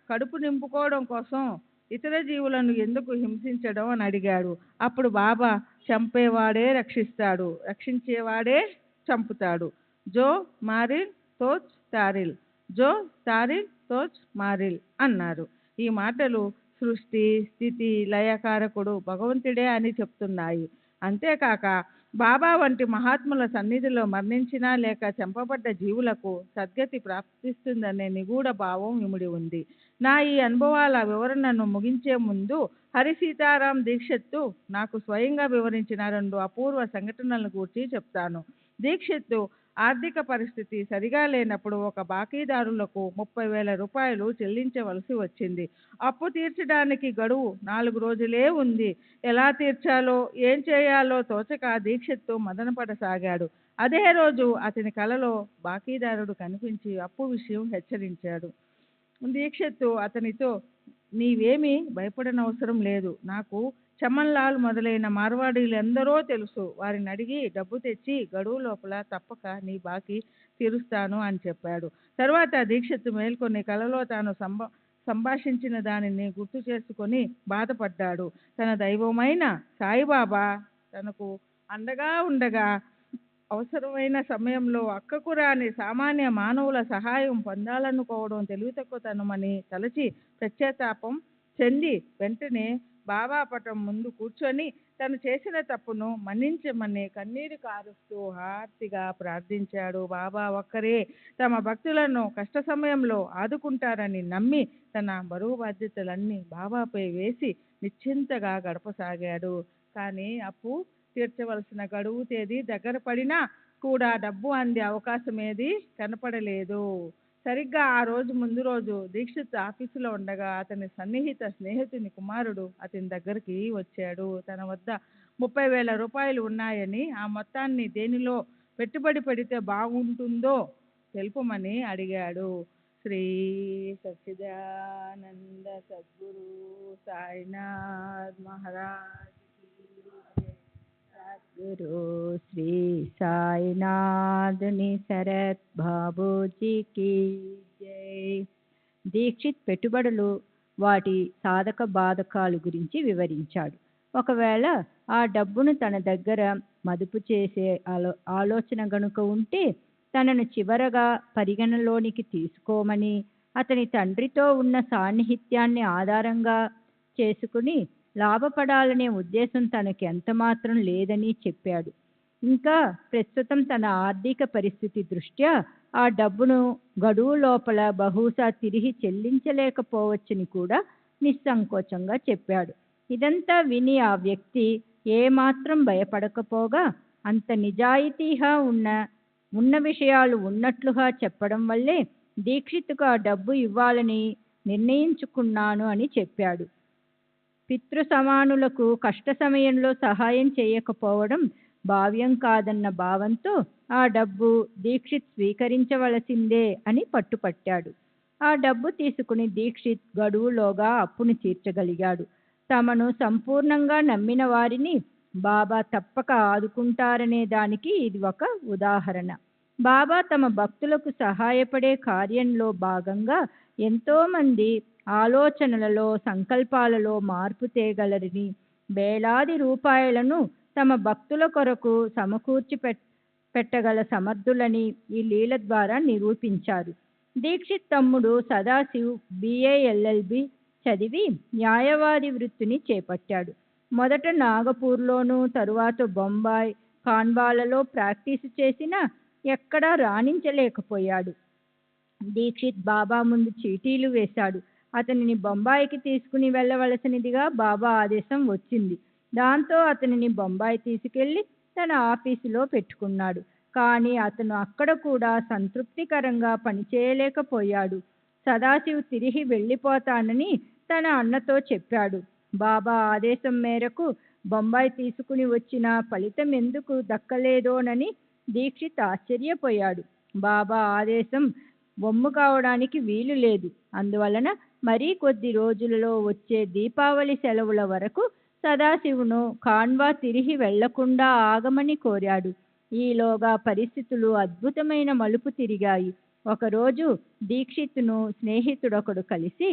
కడుపు నింపుకోవడం కోసం ఇతర జీవులను ఎందుకు హింసించడం అని అడిగాడు. అప్పుడు బాబా, చంపేవాడే రక్షిస్తాడు, రక్షించేవాడే చంపుతాడు. జో మారిల్ తోచ్ తారిల్, జో తారిల్ తోచ్ మారిల్ అన్నారు. ఈ మాటలు సృష్టి, స్థితి, లయకారకుడు భగవంతుడే అని చెప్తున్నాయి. అంతేకాక బాబా వంటి మహాత్ముల సన్నిధిలో మరణించినా లేక చంపబడ్డ జీవులకు సద్గతి ప్రాప్తిస్తుందనే నిగూఢ భావం ఇమిడి ఉంది. నా ఈ అనుభవాల వివరణను ముగించే ముందు హరి సీతారాం దీక్షిత్తు నాకు స్వయంగా వివరించిన 2 అపూర్వ సంఘటనలను గురించి చెప్తాను. దీక్షిత్తు ఆర్థిక పరిస్థితి సరిగా లేనప్పుడు ఒక బాకీదారులకు 30,000 రూపాయలు చెల్లించవలసి వచ్చింది. అప్పు తీర్చడానికి గడువు 4 రోజులే ఉంది. ఎలా తీర్చాలో, ఏం చేయాలో తోచక దీక్షిత్తు మదనపడసాగాడు. అదే రోజు అతని కలలో బాకీదారుడు కనిపించి అప్పు విషయం హెచ్చరించాడు. దీక్షిత్తు అతనితో, నీవేమీ భయపడనవసరం లేదు, నాకు చమన్లాల్ మొదలైన మార్వాడీలు ఎందరో తెలుసు, వారిని అడిగి డబ్బు తెచ్చి గడువు లోపల తప్పక నీ బాకీ తీరుస్తాను అని చెప్పాడు. తర్వాత దీక్షిత్తు మేల్కొని కలలో తాను సంభాషించిన దానిని గుర్తు చేసుకొని బాధపడ్డాడు. తన దైవమైన సాయిబాబా తనకు అండగా ఉండగా అవసరమైన సమయంలో అక్కకు రాని సామాన్య మానవుల సహాయం పొందాలనుకోవడం తెలివితక్కువతనమని తలచి పశ్చాత్తాపం చెంది వెంటనే బాబా పటం ముందు కూర్చొని తను చేసిన తప్పును మన్నించమని కన్నీరు కారుస్తూ హార్తిగా ప్రార్థించాడు. బాబా ఒక్కరే తమ భక్తులను కష్ట సమయంలో ఆదుకుంటారని నమ్మి తన బరువు బాధ్యతలన్నీ బాబాపై వేసి నిశ్చింతగా గడపసాగాడు. కానీ అప్పు తీర్చవలసిన గడువు తేదీ దగ్గర పడినా కూడా డబ్బు అందే అవకాశం ఏది కనపడలేదు. సరిగ్గా ఆ రోజు ముందు రోజు దీక్షిత్ ఆఫీసులో ఉండగా అతని సన్నిహిత స్నేహితుని కుమారుడు అతని దగ్గరికి వచ్చాడు. తన వద్ద 30,000 రూపాయలు ఉన్నాయని, ఆ మొత్తాన్ని దేనిలో పెట్టుబడి పెడితే బాగుంటుందో తెలుపమని అడిగాడు. శ్రీ సచ్చిదానంద సద్గురు సాయినాథ్ మహారాజ్ సద్గురు శ్రీ సాయినాథుని శరత్ బాబూజీకి జై. దీక్షిత్ పెట్టుబడులు, వాటి సాధక బాధకాలు గురించి వివరించాడు. ఒకవేళ ఆ డబ్బును తన దగ్గర మదుపు చేసే ఆలోచన గనుక ఉంటే తనను చివరగా పరిగణలోనికి తీసుకోమని, అతని తండ్రితో ఉన్న సాన్నిహిత్యాన్ని ఆధారంగా చేసుకుని లాభపడాలనే ఉద్దేశం తనకి ఎంతమాత్రం లేదని చెప్పాడు. ఇంకా ప్రస్తుతం తన ఆర్థిక పరిస్థితి దృష్ట్యా ఆ డబ్బును గడువు లోపల బహుశా తిరిగి చెల్లించలేకపోవచ్చని కూడా నిస్సంకోచంగా చెప్పాడు. ఇదంతా విని ఆ వ్యక్తి ఏమాత్రం భయపడకపోగా అంత నిజాయితీగా ఉన్న విషయాలు ఉన్నట్లుగా చెప్పడం వల్లే దీక్షిత్తుకు ఆ డబ్బు ఇవ్వాలని నిర్ణయించుకున్నాను అని చెప్పాడు. పితృ సమానులకు కష్ట సమయంలో సహాయం చేయకపోవడం భావ్యం కాదన్న భావంతో ఆ డబ్బు దీక్షిత్ స్వీకరించవలసిందే అని పట్టుపట్టాడు. ఆ డబ్బు తీసుకుని దీక్షిత్ గడువులోగా అప్పును తీర్చగలిగాడు. తమను సంపూర్ణంగా నమ్మిన వారిని బాబా తప్పక ఆదుకుంటారనే దానికి ఇది ఒక ఉదాహరణ. బాబా తమ భక్తులకు సహాయపడే కార్యంలో భాగంగా ఎంతోమంది ఆలోచనలలో, సంకల్పాలలో మార్పు తేగలరని, వేలాది రూపాయలను తమ భక్తుల కొరకు సమకూర్చి పెట్టగల సమర్థులని ఈ లీల ద్వారా నిరూపించారు. దీక్షిత్ తమ్ముడు సదాశివ్ BA LLB చదివి న్యాయవాది వృత్తిని చేపట్టాడు. మొదట నాగపూర్లోను, తరువాత బొంబాయి, ఖాన్వాలలో ప్రాక్టీసు చేసినా ఎక్కడా రాణించలేకపోయాడు. దీక్షిత్ బాబా ముందు చీటీలు వేశాడు. అతనిని బొంబాయికి తీసుకుని వెళ్ళవలసినదిగా బాబా ఆదేశం వచ్చింది. దాంతో అతనిని బొంబాయి తీసుకెళ్లి తన ఆఫీసులో పెట్టుకున్నాడు. కానీ అతను అక్కడ కూడా సంతృప్తికరంగా పనిచేయలేకపోయాడు. సదాశివ్ తిరిగి వెళ్ళిపోతానని తన అన్నతో చెప్పాడు. బాబా ఆదేశం మేరకు బొంబాయి తీసుకుని వచ్చిన ఫలితం ఎందుకు దక్కలేదోనని దీక్షిత్ ఆశ్చర్యపోయాడు. బాబా ఆదేశం వమ్ము కావడానికి వీలు లేదు. అందువలన మరీ కొద్ది రోజులలో వచ్చే దీపావళి సెలవుల వరకు సదాశివును ఖాండ్వా తిరిగి వెళ్లకుండా ఆగమని కోరాడు. ఈలోగా పరిస్థితులు అద్భుతమైన మలుపు తిరిగాయి. ఒకరోజు దీక్షిత్ను స్నేహితుడొకడు కలిసి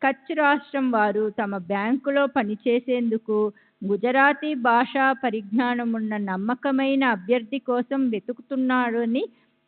కచ్ రాష్ట్రం వారు తమ బ్యాంకులో పనిచేసేందుకు గుజరాతీ భాషా పరిజ్ఞానమున్న నమ్మకమైన అభ్యర్థి కోసం వెతుకుతున్నాడని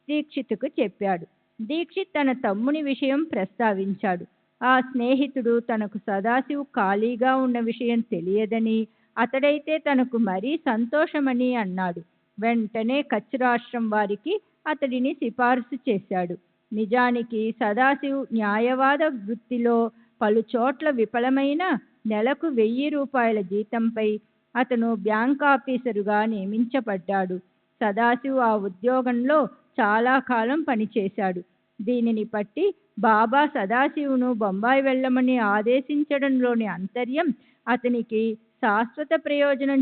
దీక్షిత్కు చెప్పాడు. దీక్షిత్ తన తమ్ముని విషయం ప్రస్తావించాడు. ఆ స్నేహితుడు తనకు సదాశివ్ ఖాళీగా ఉన్న విషయం తెలియదని, అతడైతే తనకు మరీ సంతోషమని అన్నాడు. వెంటనే కచ్ రాష్ట్రం వారికి అతడిని సిఫారసు చేశాడు. నిజానికి సదాశివ్ న్యాయవాద వృత్తిలో పలుచోట్ల విఫలమైన నెలకు 1000 రూపాయల జీతంపై అతను బ్యాంక్ ఆఫీసరుగా నియమించబడ్డాడు. సదాశివ్ ఆ ఉద్యోగంలో చాలా కాలం పనిచేశాడు. దీనిని బట్టి బాబా సదాశివును బొంబాయి వెళ్ళమని ఆదేశించడంలోని అంతర్యం అతనికి శాశ్వత ప్రయోజనం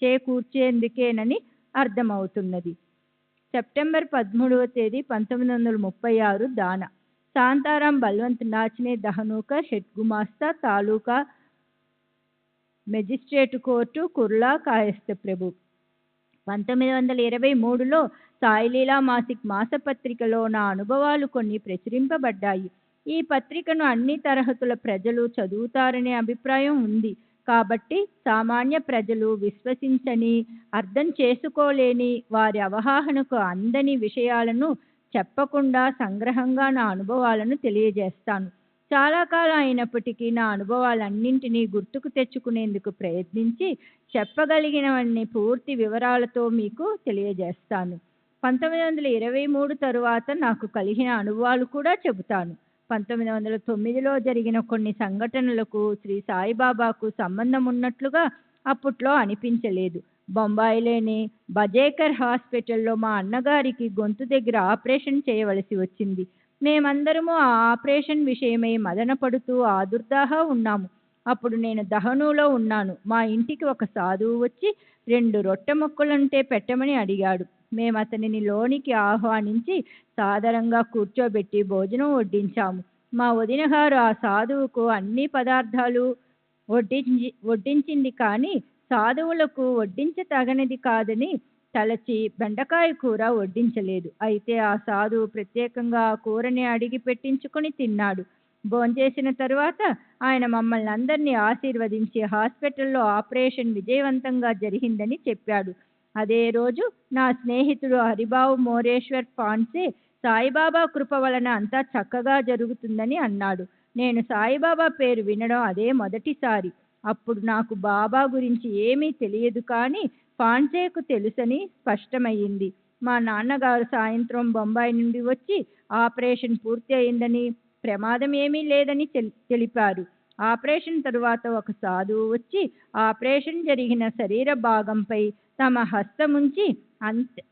చేకూర్చేందుకేనని అర్థమవుతున్నది. సెప్టెంబర్ 13వ తేదీ 1936 దాన శాంతారాం బల్వంత్ నాచ్నే దహనూకర్ హెడ్ గుమాస్తా తాలూకా మెజిస్ట్రేటు కోర్టు కుర్లా కాయస్థ ప్రభు. 1923లో సాయిలీలా మాసిక్ మాసపత్రికలో నా అనుభవాలు కొన్ని ప్రచురింపబడ్డాయి. ఈ పత్రికను అన్ని తరగతుల ప్రజలు చదువుతారనే అభిప్రాయం ఉంది. కాబట్టి సామాన్య ప్రజలు విశ్వసించని, అర్థం చేసుకోలేని, వారి అవగాహనకు అందని విషయాలను చెప్పకుండా సంగ్రహంగా నా అనుభవాలను తెలియజేస్తాను. చాలా కాలం అయినప్పటికీ నా అనుభవాలన్నింటినీ గుర్తుకు తెచ్చుకునేందుకు ప్రయత్నించి చెప్పగలిగినవన్నీ పూర్తి వివరాలతో మీకు తెలియజేస్తాను. 1923 తరువాత నాకు కలిగిన అనుభవాలు కూడా చెబుతాను. 1909లో జరిగిన కొన్ని సంఘటనలకు శ్రీ సాయిబాబాకు సంబంధం ఉన్నట్లుగా అప్పట్లో అనిపించలేదు. బొంబాయిలోని బజేకర్ హాస్పిటల్లో మా అన్నగారికి గొంతు దగ్గర ఆపరేషన్ చేయవలసి వచ్చింది. మేమందరము ఆ ఆపరేషన్ విషయమై మదన పడుతూ ఆదుర్దాగా ఉన్నాము. అప్పుడు నేను దహనూలో ఉన్నాను. మా ఇంటికి ఒక సాధువు వచ్చి 2 రొట్టె ముక్కలుంటే పెట్టమని అడిగాడు. మేము అతనిని లోనికి ఆహ్వానించి సాదరంగా కూర్చోబెట్టి భోజనం వడ్డించాము. మా వదిన గారు ఆ సాధువుకు అన్ని పదార్థాలు వడ్డించింది, కానీ సాధువులకు వడ్డించతగనిది కాదని తలచి బెండకాయ కూర వడ్డించలేదు. అయితే ఆ సాధువు ప్రత్యేకంగా ఆ కూరని అడిగి పెట్టించుకొని తిన్నాడు. భోంచేసిన తరువాత ఆయన మమ్మల్ని అందరినీ ఆశీర్వదించి హాస్పిటల్లో ఆపరేషన్ విజయవంతంగా జరిగిందని చెప్పాడు. అదే రోజు నా స్నేహితుడు హరిబాబు మోరేశ్వర్ పాన్సే సాయిబాబా కృప వలన అంతా చక్కగా జరుగుతుందని అన్నాడు. నేను సాయిబాబా పేరు వినడం అదే మొదటిసారి. అప్పుడు నాకు బాబా గురించి ఏమీ తెలియదు, కానీ పాన్సేకు తెలుసని స్పష్టమయ్యింది. మా నాన్నగారు సాయంత్రం బొంబాయి నుండి వచ్చి ఆపరేషన్ పూర్తి అయిందని, ప్రమాదం ఏమీ లేదని తెలిపారు. ఆపరేషన్ తరువాత ఒక సాధువు వచ్చి ఆపరేషన్ జరిగిన శరీర భాగంపై తమ హస్తముంచి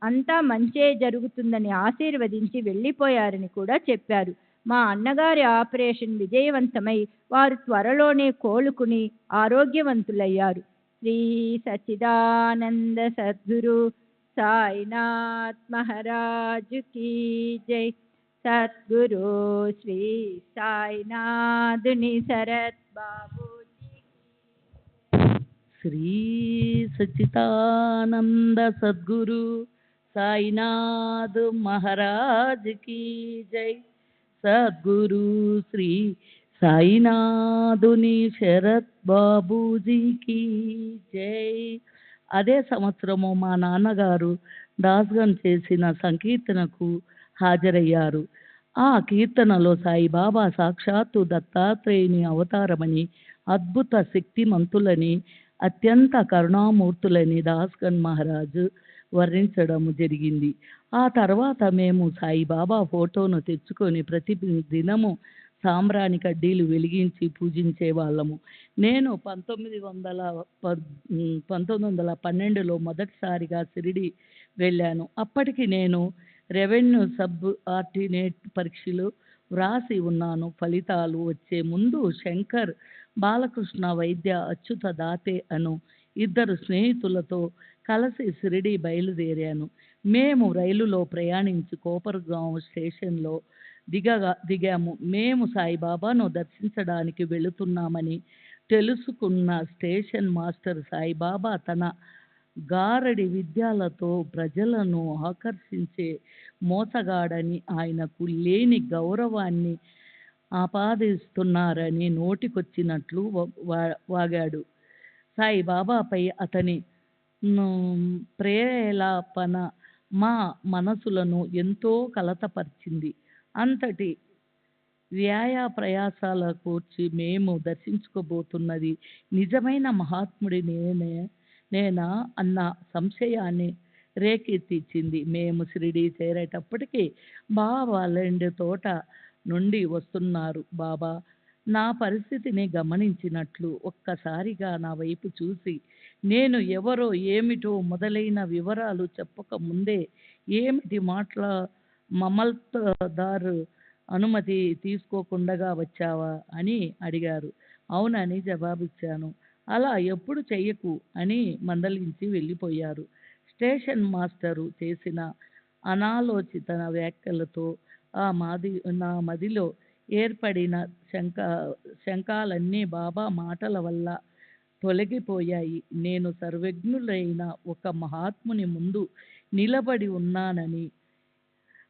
అంతా మంచే జరుగుతుందని ఆశీర్వదించి వెళ్ళిపోయారని కూడా చెప్పారు. మా అన్నగారి ఆపరేషన్ విజయవంతమై వారు త్వరలోనే కోలుకుని ఆరోగ్యవంతులయ్యారు. శ్రీ సచ్చిదానంద సద్గురు సాయినాథ్ మహారాజ్ కీ జై. సద్గురు శ్రీ సాయినాథుని శరత్ బాబూజీ. శ్రీ సచ్చిదానంద సద్గురు సాయినాథ్ మహారాజ్ కీ జై. సద్గురు శ్రీ సాయినాథుని శరత్ బాబూజీకి జై. అదే సంవత్సరము మా నాన్నగారు దాస్గన్ చేసిన సంకీర్తనకు హాజరయ్యారు. ఆ కీర్తనలో సాయిబాబా సాక్షాత్తు దత్తాత్రేయుని అవతారమని, అద్భుత శక్తిమంతులని, అత్యంత కరుణామూర్తులని దాస్గన్ మహారాజు వర్ణించడం జరిగింది. ఆ తర్వాత మేము సాయిబాబా ఫోటోను తెచ్చుకొని ప్రతి దినము సాంబ్రాణి కడ్డీలు వెలిగించి పూజించే వాళ్ళము. నేను 1912లో మొదటిసారిగా షిరిడి వెళ్ళాను. అప్పటికి నేను రెవెన్యూ సబ్ ఆర్డినేట్ పరీక్షలు వ్రాసి ఉన్నాను. ఫలితాలు వచ్చే ముందు శంకర్, బాలకృష్ణ వైద్య, అచ్యుత దాతే అను 2 స్నేహితులతో కలిసి షిరిడి బయలుదేరాను. మేము రైలులో ప్రయాణించి కోపర్గాం స్టేషన్లో దిగాము. మేము సాయిబాబాను దర్శించడానికి వెళుతున్నామని తెలుసుకున్న స్టేషన్ మాస్టర్ సాయిబాబా తన గారడి విద్యలతో ప్రజలను ఆకర్షించే మోసగాడని, ఆయనకు లేని గౌరవాన్ని ఆపాదిస్తున్నారని నోటికొచ్చినట్లు వాగాడు. సాయిబాబాపై అతని ప్రేలాపన మా మనసులను ఎంతో కలతపరిచింది. అంతటి ప్రయాసాల కూర్చి మేము దర్శించుకోబోతున్నది నిజమైన మహాత్ముడి నేనా అన్న సంశయాన్ని రేకెత్తించింది. మేము షిరిడి చేరేటప్పటికి బాబా లెండి తోట నుండి వస్తున్నారు. బాబా నా పరిస్థితిని గమనించినట్లు ఒక్కసారిగా నా వైపు చూసి, నేను ఎవరో ఏమిటో మొదలైన వివరాలు చెప్పక ముందే ఏమిటి మమల్తదారు అనుమతి తీసుకోకుండా వచ్చావా అని అడిగారు. అవునని జవాబిచ్చాను. అలా ఎప్పుడు చెయ్యకు అని మందలించి వెళ్ళిపోయారు. స్టేషన్ మాస్టరు చేసిన అనాలోచిత వ్యాఖ్యలతో నా మదిలో ఏర్పడిన శంకాలన్నీ బాబా మాటల వల్ల తొలగిపోయాయి. నేను సర్వజ్ఞులైన ఒక మహాత్ముని ముందు నిలబడి ఉన్నానని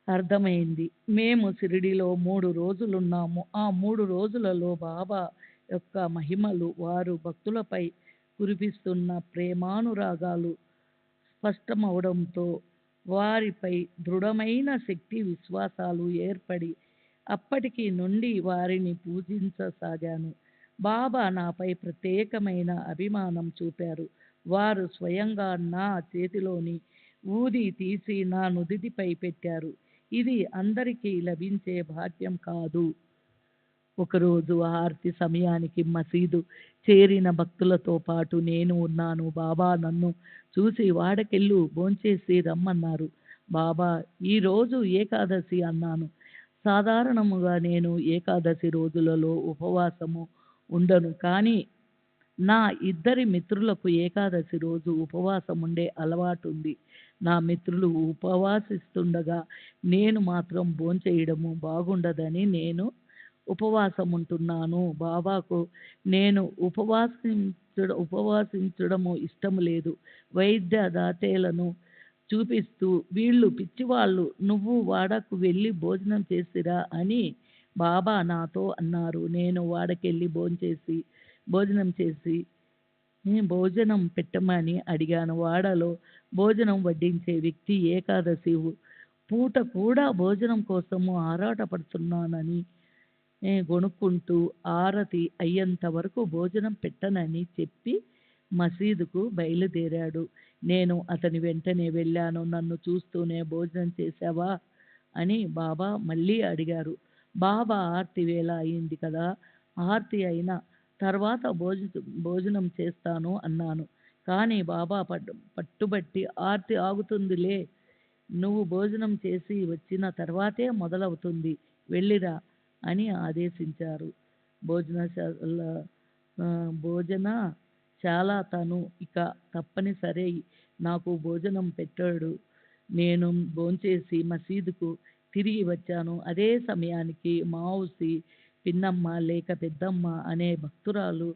అర్థమైంది. మేము షిరిడిలో 3 రోజులున్నాము. ఆ 3 రోజులలో బాబా యొక్క మహిమలు, వారు భక్తులపై కురిపిస్తున్న ప్రేమానురాగాలు స్పష్టమవడంతో వారిపై దృఢమైన శక్తి విశ్వాసాలు ఏర్పడి అప్పటికి నుండి వారిని పూజించసాగాను. బాబా నాపై ప్రత్యేకమైన అభిమానం చూపారు. వారు స్వయంగా నా చేతిలోని ఊది తీసి నా నుదిటిపై పెట్టారు. ఇది అందరికీ లభించే భాగ్యం కాదు. ఒకరోజు హారతి సమయానికి మసీదు చేరిన భక్తులతో పాటు నేను ఉన్నాను. బాబా నన్ను చూసి వాడకెళ్ళు, భోంచేసి రమ్మన్నారు. బాబా, ఈరోజు ఏకాదశి అన్నాను. సాధారణముగా నేను ఏకాదశి రోజులలో ఉపవాసము ఉండను. కానీ నా 2 మిత్రులకు ఏకాదశి రోజు ఉపవాసం ఉండే అలవాటుంది. నా మిత్రులు ఉపవాసిస్తుండగా నేను మాత్రం భోంచేయడము బాగుండదని నేను ఉపవాసం ఉంటున్నాను. బాబాకు నేను ఉపవాసించడము ఇష్టం లేదు. వైద్య దాతేలను చూపిస్తూ, వీళ్ళు పిచ్చివాళ్ళు, నువ్వు వాడకు వెళ్ళి భోజనం చేసిరా అని బాబా నాతో అన్నారు. నేను వాడకెళ్ళి భోజనం చేసి భోజనం పెట్టమని అడిగాను. వాడలో భోజనం వడ్డించే వ్యక్తి ఏకాదశి పూట కూడా భోజనం కోసము ఆరాటపడుతున్నానని గొణుక్కుంటూ ఆరతి అయ్యేంత వరకు భోజనం పెట్టనని చెప్పి మసీదుకు బయలుదేరాడు. నేను అతని వెంటనే వెళ్ళాను. నన్ను చూస్తూనే భోజనం చేశావా అని బాబా మళ్ళీ అడిగారు. బాబా ఆర్తి వేళ అయింది కదా, ఆర్తి అయిన తర్వాత భోజనం చేస్తాను అన్నాను. కానీ బాబా పట్టుబట్టి, ఆర్తి ఆగుతుందిలే, నువ్వు భోజనం చేసి వచ్చిన తర్వాతే మొదలవుతుంది, వెళ్ళిరా అని ఆదేశించారు. భోజనశాల తను ఇక తప్పనిసరి నాకు భోజనం పెట్టాడు. నేను భోంచేసి మసీదుకు తిరిగి వచ్చాను. అదే సమయానికి మావుసి పిన్నమ్మ లేక పెద్దమ్మ అనే భక్తురాలు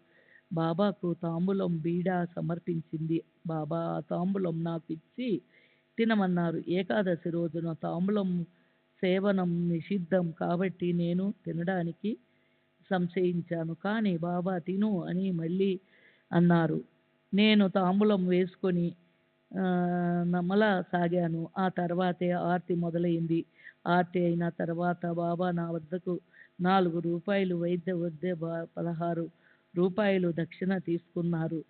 బాబాకు తాంబూలం బీడా సమర్పించింది. బాబా ఆ తాంబూలం నాకు ఇచ్చి తినమన్నారు. ఏకాదశి రోజున తాంబూలం సేవనం నిషిద్ధం కాబట్టి నేను తినడానికి సంశయించాను. కానీ బాబా తిను అని మళ్ళీ అన్నారు. నేను తాంబూలం వేసుకొని నమలసాగాను. ఆ తర్వాతే ఆర్తి మొదలైంది. ఆర్తి అయిన తర్వాత బాబా నా వద్దకు 4 రూపాయలు వైద్య వద్ద 16 రూపాయలు దక్షిణ తీసుకున్నారు.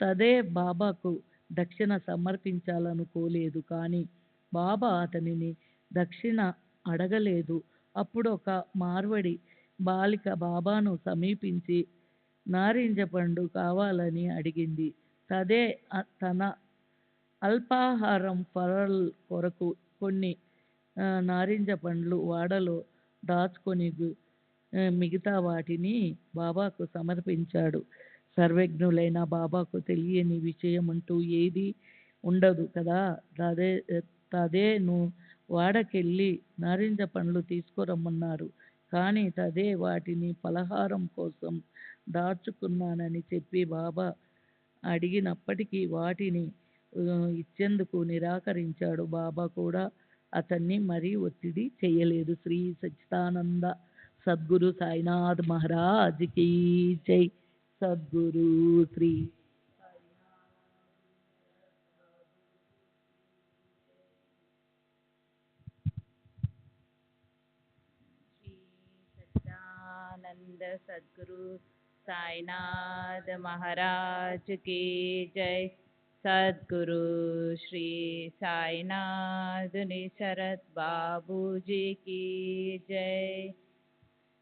తదే బాబాకు దక్షిణ సమర్పించాలనుకోలేదు. కానీ బాబా అతనిని దక్షిణ అడగలేదు. అప్పుడు ఒక మార్వడి బాలిక బాబాను సమీపించి నారింజ పండు కావాలని అడిగింది. తన అల్పాహారం ఫరల్ కొరకు కొన్ని నారింజ పండ్లు వాడలో దాచుకొని మిగతా వాటిని బాబాకు సమర్పించాడు. సర్వజ్ఞులైన బాబాకు తెలియని విషయం అంటూ ఏది ఉండదు కదా. తదేను వాడకెళ్ళి నారింజ పండ్లు తీసుకురమ్మన్నారు. కానీ తదే వాటిని పలహారం కోసం దాచుకున్నానని చెప్పి బాబా అడిగినప్పటికీ వాటిని ఇచ్చేందుకు నిరాకరించాడు. బాబా కూడా అతన్ని మరీ ఒత్తిడి చేయలేదు. శ్రీ సచ్చిదానంద సద్గురు సాయినాథ్ మహారాజ్ కీ జై. సద్గురు శ్రీ सच्चिदानंद सद्गुरु साईनाथ महाराज की जय. सद्गुरु श्री साईनाथ निशरत बाबूजी की जय.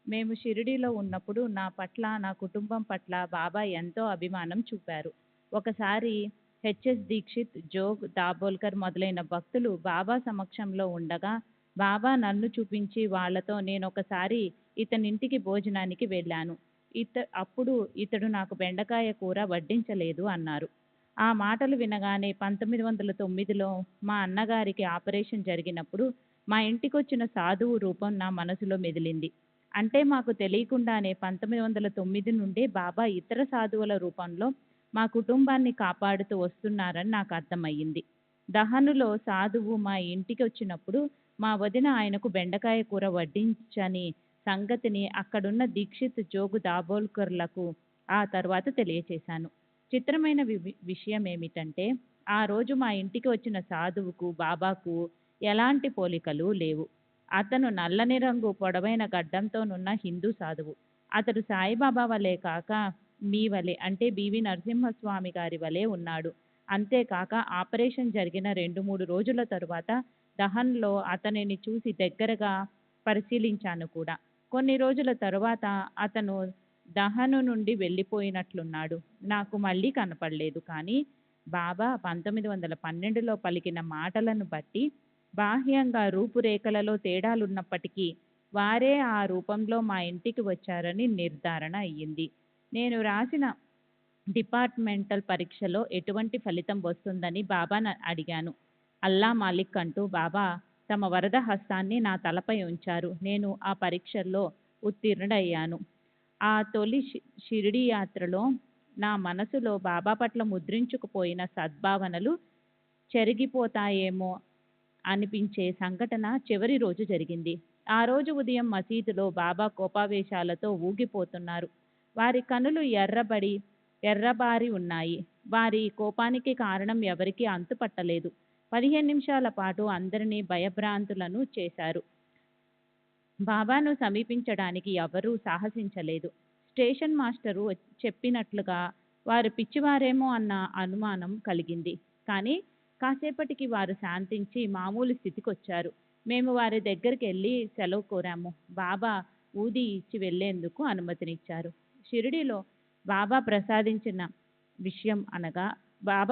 మేము షిరిడీలో ఉన్నప్పుడు నా పట్ల నా కుటుంబం పట్ల బాబా ఎంతో అభిమానం చూపారు. ఒకసారి హెచ్ఎస్ దీక్షిత్, జోగ్ దాబోల్కర్ మొదలైన భక్తులు బాబా సమక్షంలో ఉండగా బాబా నన్ను చూపించి వాళ్లతో నేనొకసారి ఇతనింటికి భోజనానికి వెళ్ళాను. అప్పుడు ఇతడు నాకు బెండకాయ కూర వడ్డించలేదు అన్నారు. ఆ మాటలు వినగానే 1909లో మా అన్నగారికి ఆపరేషన్ జరిగినప్పుడు మా ఇంటికొచ్చిన సాధువు రూపం నా మనసులో మెదిలింది. అంటే మాకు తెలియకుండానే 1909 నుండే బాబా ఇతర సాధువుల రూపంలో మా కుటుంబాన్ని కాపాడుతూ వస్తున్నారని నాకు అర్థమయ్యింది. దహనులో సాధువు మా ఇంటికి వచ్చినప్పుడు మా వదిన ఆయనకు బెండకాయ కూర వడ్డించని సంగతిని అక్కడున్న దీక్షిత్, జోగు దాబోల్కర్లకు ఆ తర్వాత తెలియచేశాను. చిత్రమైన విషయం ఏమిటంటే ఆ రోజు మా ఇంటికి వచ్చిన సాధువుకు బాబాకు ఎలాంటి పోలికలు లేవు. అతను నల్లని రంగు పొడవైన గడ్డంతోనున్న హిందూ సాధువు. అతడు సాయిబాబా వలె కాక మీ వలె అంటే బివి నరసింహస్వామి గారి వలె ఉన్నాడు. అంతేకాక ఆపరేషన్ జరిగిన 2-3 రోజుల తరువాత దహన్లో అతనిని చూసి దగ్గరగా పరిశీలించాను కూడా. కొన్ని రోజుల తరువాత అతను దహను నుండి వెళ్ళిపోయినట్లున్నాడు. నాకు మళ్ళీ కనపడలేదు. కానీ బాబా 1912లో పలికిన మాటలను బట్టి బాహ్యంగా రూపురేఖలలో తేడాలున్నప్పటికీ వారే ఆ రూపంలో మా ఇంటికి వచ్చారని నిర్ధారణ అయ్యింది. నేను రాసిన డిపార్ట్మెంటల్ పరీక్షలో ఎటువంటి ఫలితం వస్తుందని బాబాను అడిగాను. అల్లా మాలిక్ అంటూ బాబా తమ వరద హస్తాన్ని నా తలపై ఉంచారు. నేను ఆ పరీక్షల్లో ఉత్తీర్ణుడయ్యాను. ఆ తొలి షిరిడీ యాత్రలో నా మనసులో బాబా పట్ల ముద్రించుకుపోయిన సద్భావనలు చెరిగిపోతాయేమో అనిపించే సంఘటన చివరి రోజు జరిగింది. ఆ రోజు ఉదయం మసీదులో బాబా కోపావేశాలతో ఊగిపోతున్నారు. వారి కనులు ఎర్రబారి ఉన్నాయి. వారి కోపానికి కారణం ఎవరికీ అంతుపట్టలేదు. 15 నిమిషాల పాటు అందరినీ భయభ్రాంతులను చేశారు. బాబాను సమీపించడానికి ఎవరూ సాహసించలేదు. స్టేషన్ మాస్టరు చెప్పినట్లుగా వారు పిచ్చివారేమో అన్న అనుమానం కలిగింది. కానీ కాసేపటికి వారు శాంతించి మామూలు స్థితికొచ్చారు. మేము వారి దగ్గరికి వెళ్ళి సెలవు కోరాము. బాబా ఊది ఇచ్చి వెళ్లేందుకు అనుమతినిచ్చారు. షిరిడీలో బాబా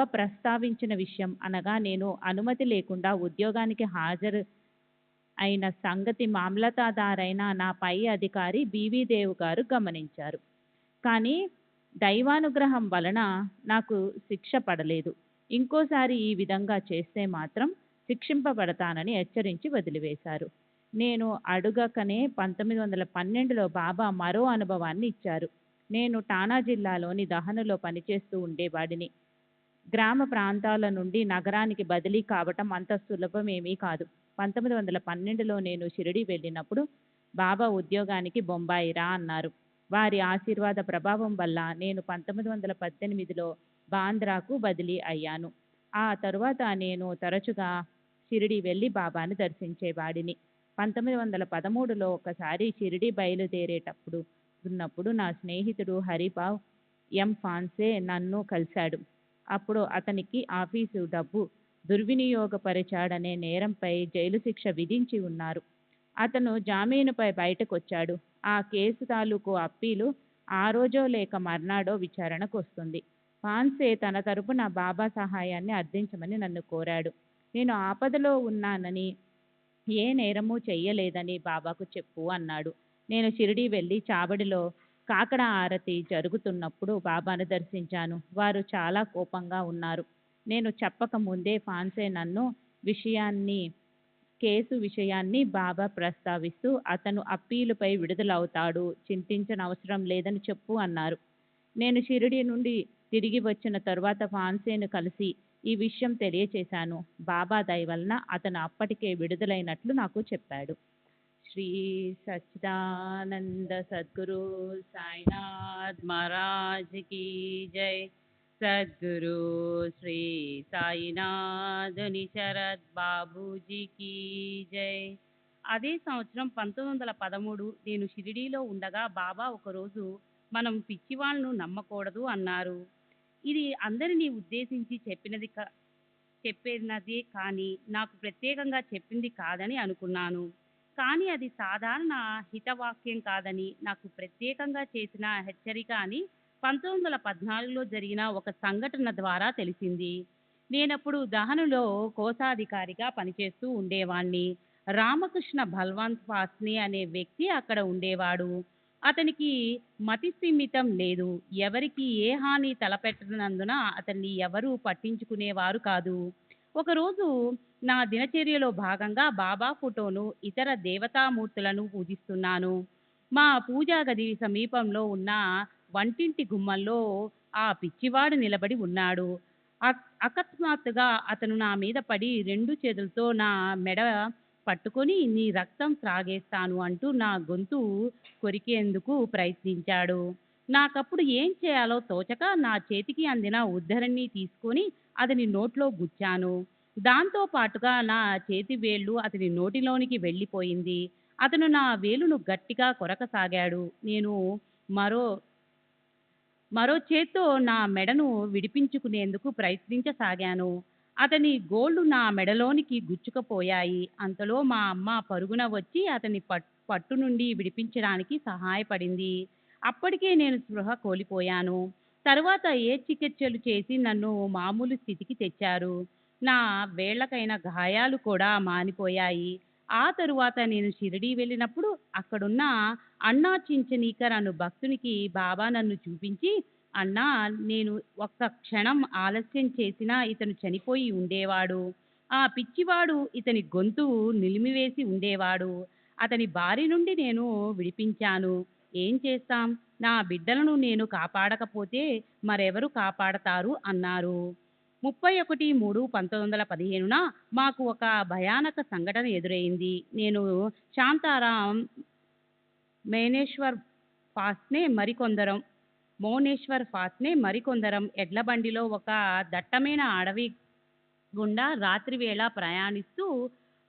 ప్రస్తావించిన విషయం అనగా నేను అనుమతి లేకుండా ఉద్యోగానికి హాజరు అయిన సంగతి మామలతాదారైన నా పై అధికారి బివి దేవ్ గారు గమనించారు. కానీ దైవానుగ్రహం వలన నాకు శిక్ష పడలేదు. ఇంకోసారి ఈ విధంగా చేస్తే మాత్రం శిక్షింపబడతానని హెచ్చరించి వదిలివేశారు. నేను అడుగకనే 1912లో బాబా మరో అనుభవాన్ని ఇచ్చారు. నేను ఠానా జిల్లాలోని దహనులో పనిచేస్తూ ఉండేవాడిని. గ్రామ ప్రాంతాల నుండి నగరానికి బదిలీ కావటం అంత సులభమేమీ కాదు. 1912లో నేను షిరిడీ వెళ్ళినప్పుడు బాబా ఉద్యోగానికి బొంబాయి రా అన్నారు. వారి ఆశీర్వాద ప్రభావం వల్ల నేను 1918లో బాంద్రాకు బదిలీ అయ్యాను. ఆ తరువాత నేను తరచుగా షిరిడీ వెళ్ళి బాబాను దర్శించేవాడిని. 1913లో ఒకసారి షిరిడీ బయలుదేరేటప్పుడు నా స్నేహితుడు హరిబాబ్ ఎం ఫాన్సే నన్ను కలిశాడు. అప్పుడు అతనికి ఆఫీసు డబ్బు దుర్వినియోగపరిచాడనే నేరంపై జైలు శిక్ష విధించి ఉన్నారు. అతను జామీనుపై బయటకొచ్చాడు. ఆ కేసు తాలూకు అప్పీలు ఆ రోజో లేక మర్నాడో విచారణకు వస్తుంది. ఫాన్సే తన తరపున బాబా సహాయాన్ని అర్థించమని నన్ను కోరాడు. నేను ఆపదలో ఉన్నానని, ఏ నేరము చెయ్యలేదని బాబాకు చెప్పు అన్నాడు. నేను షిరిడీ వెళ్ళి చావడిలో కాకడ ఆరతి జరుగుతున్నప్పుడు బాబాను దర్శించాను. వారు చాలా కోపంగా ఉన్నారు. నేను చెప్పక ముందే ఫాన్సే నన్ను కేసు విషయాన్ని బాబా ప్రస్తావిస్తూ, అతను అప్పీలుపై విడుదలవుతాడు, చింతించనవసరం లేదని చెప్పు అన్నారు. నేను షిరిడీ నుండి తిరిగి వచ్చిన తరువాత ఫాన్సేను కలిసి ఈ విషయం తెలియచేశాను. బాబా దయ వలన అతను అప్పటికే విడుదలైనట్లు నాకు చెప్పాడు. శ్రీ సచ్చిదానంద సద్గురు సాయినాథ్ మహారాజ్ కీ జై. సద్గురు శ్రీ సాయినాథుని శరత్ బాబూజీకి జై. అదే సంవత్సరం 1913 నేను షిరిడీలో ఉండగా బాబా ఒకరోజు, మనం పిచ్చివాళ్లను నమ్మకూడదు అన్నారు. ఇది అందరినీ ఉద్దేశించి చెప్పినదే కానీ నాకు ప్రత్యేకంగా చెప్పింది కాదని అనుకున్నాను. కానీ అది సాధారణ హితవాక్యం కాదని, నాకు ప్రత్యేకంగా చేసిన హెచ్చరిక అని 1914లో జరిగిన ఒక సంఘటన ద్వారా తెలిసింది. నేనప్పుడు దహనులో కోశాధికారిగా పనిచేస్తూ ఉండేవాణ్ణి. రామకృష్ణ బల్వంత్ ఫాస్నే అనే వ్యక్తి అక్కడ ఉండేవాడు. అతనికి మతి స్థిమితం లేదు. ఎవరికి ఏ హాని తలపెట్టనందున అతన్ని ఎవరూ పట్టించుకునేవారు కాదు. ఒకరోజు నా దినచర్యలో భాగంగా బాబా ఫోటోను, ఇతర దేవతామూర్తులను పూజిస్తున్నాను. మా పూజా గది సమీపంలో ఉన్న వంటింటి గుమ్మంలో ఆ పిచ్చివాడు నిలబడి ఉన్నాడు. అకస్మాత్తుగా అతను నా మీద పడి 2 చేతులతో నా మెడ పట్టుకొని, నీ రక్తం త్రాగేస్తాను అంటూ నా గొంతు కొరికేందుకు ప్రయత్నించాడు. నాకప్పుడు ఏం చేయాలో తోచక నా చేతికి అందిన ఉద్ధరణి తీసుకొని అతని నోట్లో గుచ్చాను. దాంతో పాటుగా నా చేతి వేళ్ళు అతని నోటిలోనికి వెళ్ళిపోయింది. అతను నా వేలును గట్టిగా కొరకసాగాడు. నేను మరో చేత్తో నా మెడను విడిపించుకునేందుకు ప్రయత్నించసాగాను. అతని గోళ్లు నా మెడలోనికి గుచ్చుకుపోయాయి. అంతలో మా అమ్మ పరుగున వచ్చి అతని పట్టు నుండి విడిపించడానికి సహాయపడింది. అప్పటికే నేను స్పృహ కోల్పోయాను. తరువాత ఏ చికిత్సలు చేసి నన్ను మామూలు స్థితికి తెచ్చారు. నా వేళ్లకైన గాయాలు కూడా మానిపోయాయి. ఆ తరువాత నేను షిరిడీ వెళ్ళినప్పుడు అక్కడున్న అన్నా చించనీకర్ అను భక్తునికి బాబా నన్ను చూపించి, అన్నా, నేను ఒక్క క్షణం ఆలస్యం చేసినా ఇతను చనిపోయి ఉండేవాడు. ఆ పిచ్చివాడు ఇతని గొంతు నిలిమివేసి ఉండేవాడు. అతని బారి నుండి నేను విడిపించాను. ఏం చేస్తాం? నా బిడ్డలను నేను కాపాడకపోతే మరెవరు కాపాడతారు అన్నారు. 31/3/1915 మాకు ఒక భయానక సంఘటన ఎదురైంది. నేను, శాంతారాం, మోనేశ్వర్ ఫాస్నే మరికొందరం ఎడ్లబండిలో ఒక దట్టమైన అడవి గుండా రాత్రివేళ ప్రయాణిస్తూ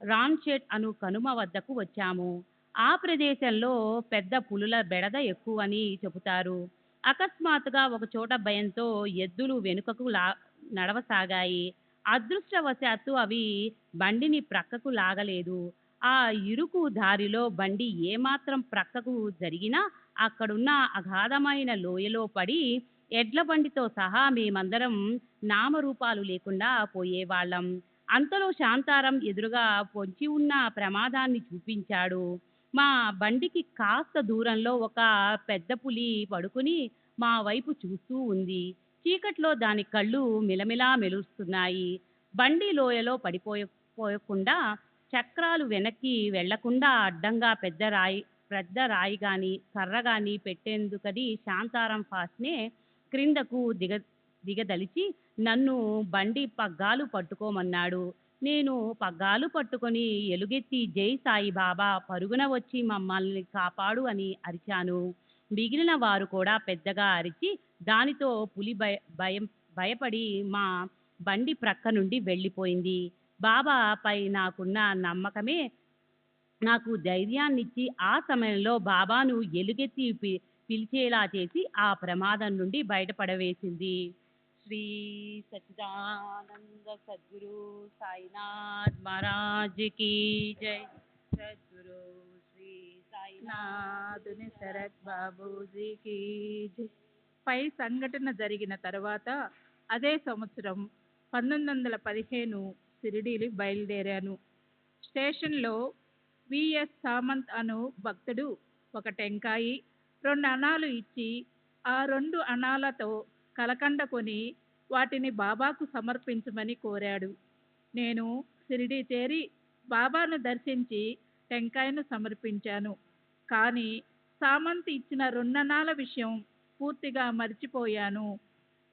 రామ్షెట్ అను కనుమ వద్దకు వచ్చాము. ఆ ప్రదేశంలో పెద్ద పులుల బెడద ఎక్కువని చెబుతారు. అకస్మాత్తుగా ఒకచోట భయంతో ఎద్దులు వెనుకకు నడవసాగాయి. అదృష్టవశాత్తు అవి బండిని ప్రక్కకు లాగలేదు. ఆ ఇరుకు దారిలో బండి ఏమాత్రం ప్రక్కకు జరిగినా అక్కడున్న అగాధమైన లోయలో పడి ఎడ్ల బండితో సహా మేమందరం నామరూపాలు లేకుండా పోయేవాళ్ళం. అంతలో శాంతారం ఎదురుగా పొంచి ఉన్న ప్రమాదాన్ని చూపించాడు. మా బండికి కాస్త దూరంలో ఒక పెద్ద పులి పడుకుని మా వైపు చూస్తూ ఉంది. చీకట్లో దాని కళ్ళు మిలమిలా మెరుస్తున్నాయి. బండి లోయలో పడిపోయకుండా, చక్రాలు వెనక్కి వెళ్లకుండా అడ్డంగా పెద్ద రాయి గాని కర్ర గాని పెట్టేందుకది శాంతారాం ఫాస్నే క్రిందకు దిగదలిచి నన్ను బండి పగ్గాలు పట్టుకోమన్నాడు. నేను పగ్గాలు పట్టుకొని ఎలుగెత్తి, జై సాయిబాబా, పరుగున వచ్చి మమ్మల్ని కాపాడు అని అరిచాను. మిగిలిన వారు కూడా పెద్దగా అరిచి దానితో పులి భయపడి మా బండి ప్రక్క నుండి వెళ్ళిపోయింది. బాబా పై నాకున్న నమ్మకమే నాకు ధైర్యాన్నిచ్చి ఆ సమయంలో బాబాను ఎలుగెత్తి పిలిచేలా చేసి ఆ ప్రమాదం నుండి బయటపడవేసింది. శ్రీ సచ్చిదానంద సద్గురు సాయినాథ్ మహారాజ్ కీ జై. సద్గురు శ్రీ సాయినాథ్ సాయినాథుని శరత్ బాబూజీకి జై. పై సంఘటన జరిగిన తర్వాత అదే సంవత్సరం 1915 షిరిడీలు బయలుదేరాను. స్టేషన్లో విఎస్ సామంత్ అను భక్తుడు ఒక టెంకాయి 2 అణాలు ఇచ్చి ఆ 2 అణాలతో కలకండ కొని వాటిని బాబాకు సమర్పించమని కోరాడు. నేను షిరిడీ చేరి బాబాను దర్శించి టెంకాయను సమర్పించాను. కానీ సామంత్ ఇచ్చిన 2 అణాల విషయం పూర్తిగా మర్చిపోయాను.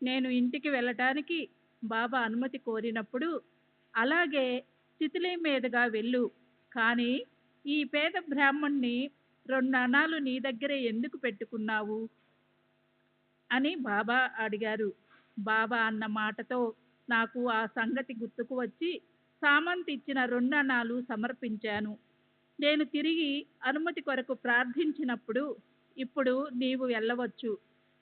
నేను ఇంటికి వెళ్ళటానికి బాబా అనుమతి కోరినప్పుడు, అలాగే చితిలీ మీదుగా వెళ్ళు, కానీ ఈ పేద బ్రాహ్మణ్ణి 2 అణాలు నీ దగ్గరే ఎందుకు పెట్టుకున్నావు అని బాబా అడిగారు. బాబా అన్న మాటతో నాకు ఆ సంగతి గుర్తుకు వచ్చి సామంత్ ఇచ్చిన 2 అణాలు సమర్పించాను. నేను తిరిగి అనుమతి కొరకు ప్రార్థించినప్పుడు, ఇప్పుడు నీవు వెళ్ళవచ్చు.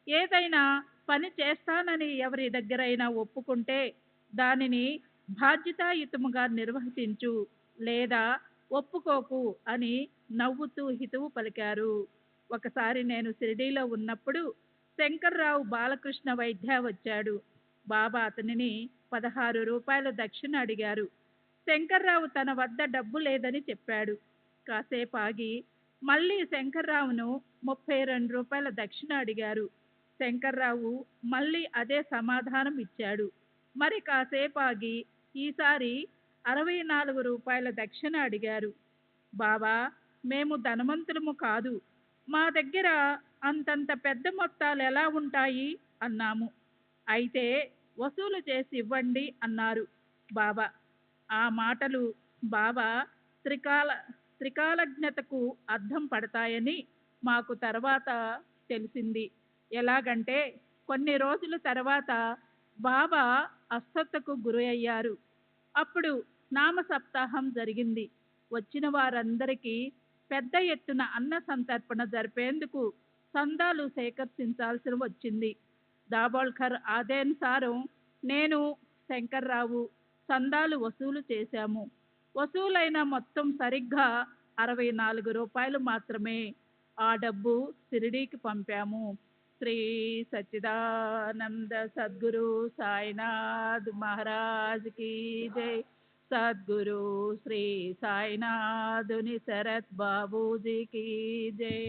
ఏదైనా పని చేస్తానని ఎవరి దగ్గరైనా ఒప్పుకుంటే దానిని బాధ్యతాయుతముగా నిర్వర్తించు, లేదా ఒప్పుకోకు అని నవ్వుతూ హితవు పలికారు. ఒకసారి నేను షిరిడీలో ఉన్నప్పుడు శంకర్రావు బాలకృష్ణ వైద్య వచ్చాడు. బాబా అతనిని 16 రూపాయల దక్షిణ అడిగారు. శంకర్రావు తన వద్ద డబ్బు లేదని చెప్పాడు. కాసేపు ఆగి మళ్ళీ శంకర్రావును 32 రూపాయల దక్షిణ అడిగారు. శంకర్రావు మళ్ళీ అదే సమాధానం ఇచ్చాడు. మరి కాసేపు ఆగి ఈసారి 64 రూపాయల దక్షిణ అడిగారు. బాబా, మేము ధనవంతులము కాదు, మా దగ్గర అంతంత పెద్ద మొత్తాలు ఎలా ఉంటాయి అన్నాము. అయితే వసూలు చేసి ఇవ్వండి అన్నారు బాబా. ఆ మాటలు బాబా త్రికాలజ్ఞతకు అర్థం పడతాయని మాకు తర్వాత తెలిసింది. ఎలాగంటే కొన్ని రోజుల తర్వాత బాబా అస్వస్థతకు గురి అయ్యారు. అప్పుడు నామ సప్తాహం జరిగింది. వచ్చిన వారందరికీ పెద్ద ఎత్తున అన్న సంతర్పణ జరిపేందుకు సందాలు సేకరించాల్సి వచ్చింది. దాబోల్కర్ ఆదేశానుసారం నేను, శంకర్రావు సందాలు వసూలు చేశాము. వసూలైన మొత్తం సరిగ్గా 64 రూపాయలు మాత్రమే. ఆ డబ్బు షిరిడీకి పంపాము. శ్రీ సచ్చిదానంద సద్గురు సాయినాథ్ మహారాజ్ కీ జై. సద్గురు శ్రీ సాయినాథుని శరత్ బాబూజీకి జై.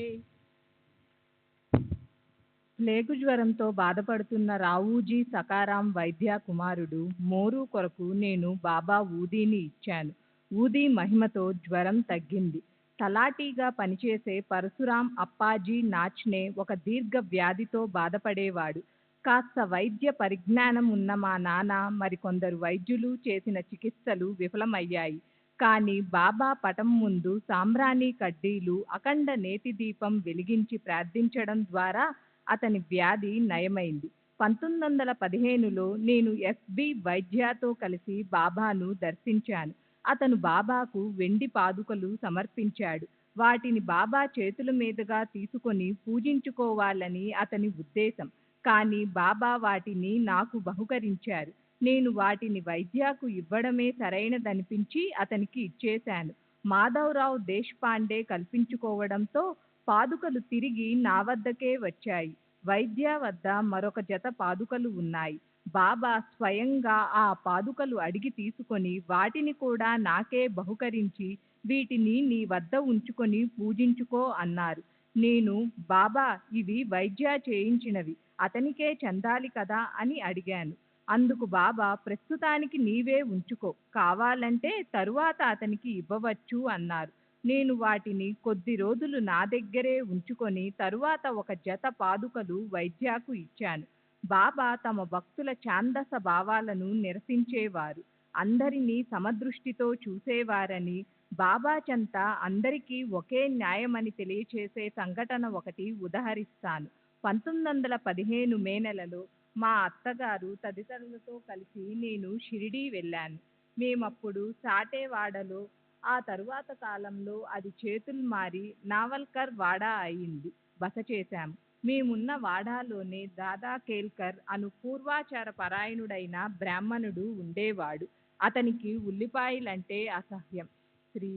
ప్లేగు జ్వరంతో బాధపడుతున్న రావూజీ సకారాం వైద్య కుమారుడు మోరు కొరకు నేను బాబా ఊదీని ఇచ్చాను. ఊదీ మహిమతో జ్వరం తగ్గింది. తలాటీగా పనిచేసే పరశురాం అప్పాజీ నాచ్నే ఒక దీర్ఘ వ్యాధితో బాధపడేవాడు. కాస్త వైద్య పరిజ్ఞానం ఉన్న మా నాన్న మరికొందరు వైద్యులు చేసిన చికిత్సలు విఫలమయ్యాయి. కానీ బాబా పటం ముందు సాంబ్రాణి కడ్డీలు, అఖండ నేతి దీపం వెలిగించి ప్రార్థించడం ద్వారా అతని వ్యాధి నయమైంది. 1915లో నేను ఎస్బి వైద్యతో కలిసి బాబాను దర్శించాను. అతను బాబాకు వెండి పాదుకలు సమర్పించాడు. వాటిని బాబా చేతుల మీదుగా తీసుకొని పూజించుకోవాలని అతని ఉద్దేశం. కానీ బాబా వాటిని నాకు బహుకరించారు. నేను వాటిని వైద్యకు ఇవ్వడమే సరైనదనిపించి అతనికి ఇచ్చేశాను. మాధవరావు దేశపాండే కల్పించుకోవడంతో పాదుకలు తిరిగి నా వద్దకే వచ్చాయి. వైద్య వద్ద మరొక జత పాదుకలు ఉన్నాయి. బాబా స్వయంగా ఆ పాదుకలు అడిగి తీసుకొని వాటిని కూడా నాకే బహుకరించి, వీటిని నీ వద్ద ఉంచుకొని పూజించుకో అన్నారు. నేను, బాబా ఇవి వైద్య చేయించినవి, అతనికే చెందాలి కదా అని అడిగాను. అందుకు బాబా, ప్రస్తుతానికి నీవే ఉంచుకో, కావాలంటే తరువాత అతనికి ఇవ్వవచ్చు అన్నారు. నేను వాటిని కొద్ది రోజులు నా దగ్గరే ఉంచుకొని తరువాత ఒక జత పాదుకలు వైద్యకు ఇచ్చాను. బాబా తమ భక్తుల ఛాందస భావాలను నిరసించేవారు, అందరినీ సమదృష్టితో చూసేవారని, బాబా చెంత అందరికీ ఒకే న్యాయమని తెలియచేసే సంఘటన ఒకటి ఉదహరిస్తాను. 1915 మే నెలలో మా అత్తగారు తదితరులతో కలిసి నేను షిరిడీ వెళ్ళాను. మేమప్పుడు సాటేవాడలో, ఆ తరువాత కాలంలో అది చేతులు మారి నావల్కర్ వాడా అయింది, బస చేశాము. మేమున్న వాడాలోనే దాదా కేల్కర్ అను పూర్వాచార పరాయణుడైన బ్రాహ్మణుడు ఉండేవాడు. అతనికి ఉల్లిపాయలంటే అసహ్యం. శ్రీ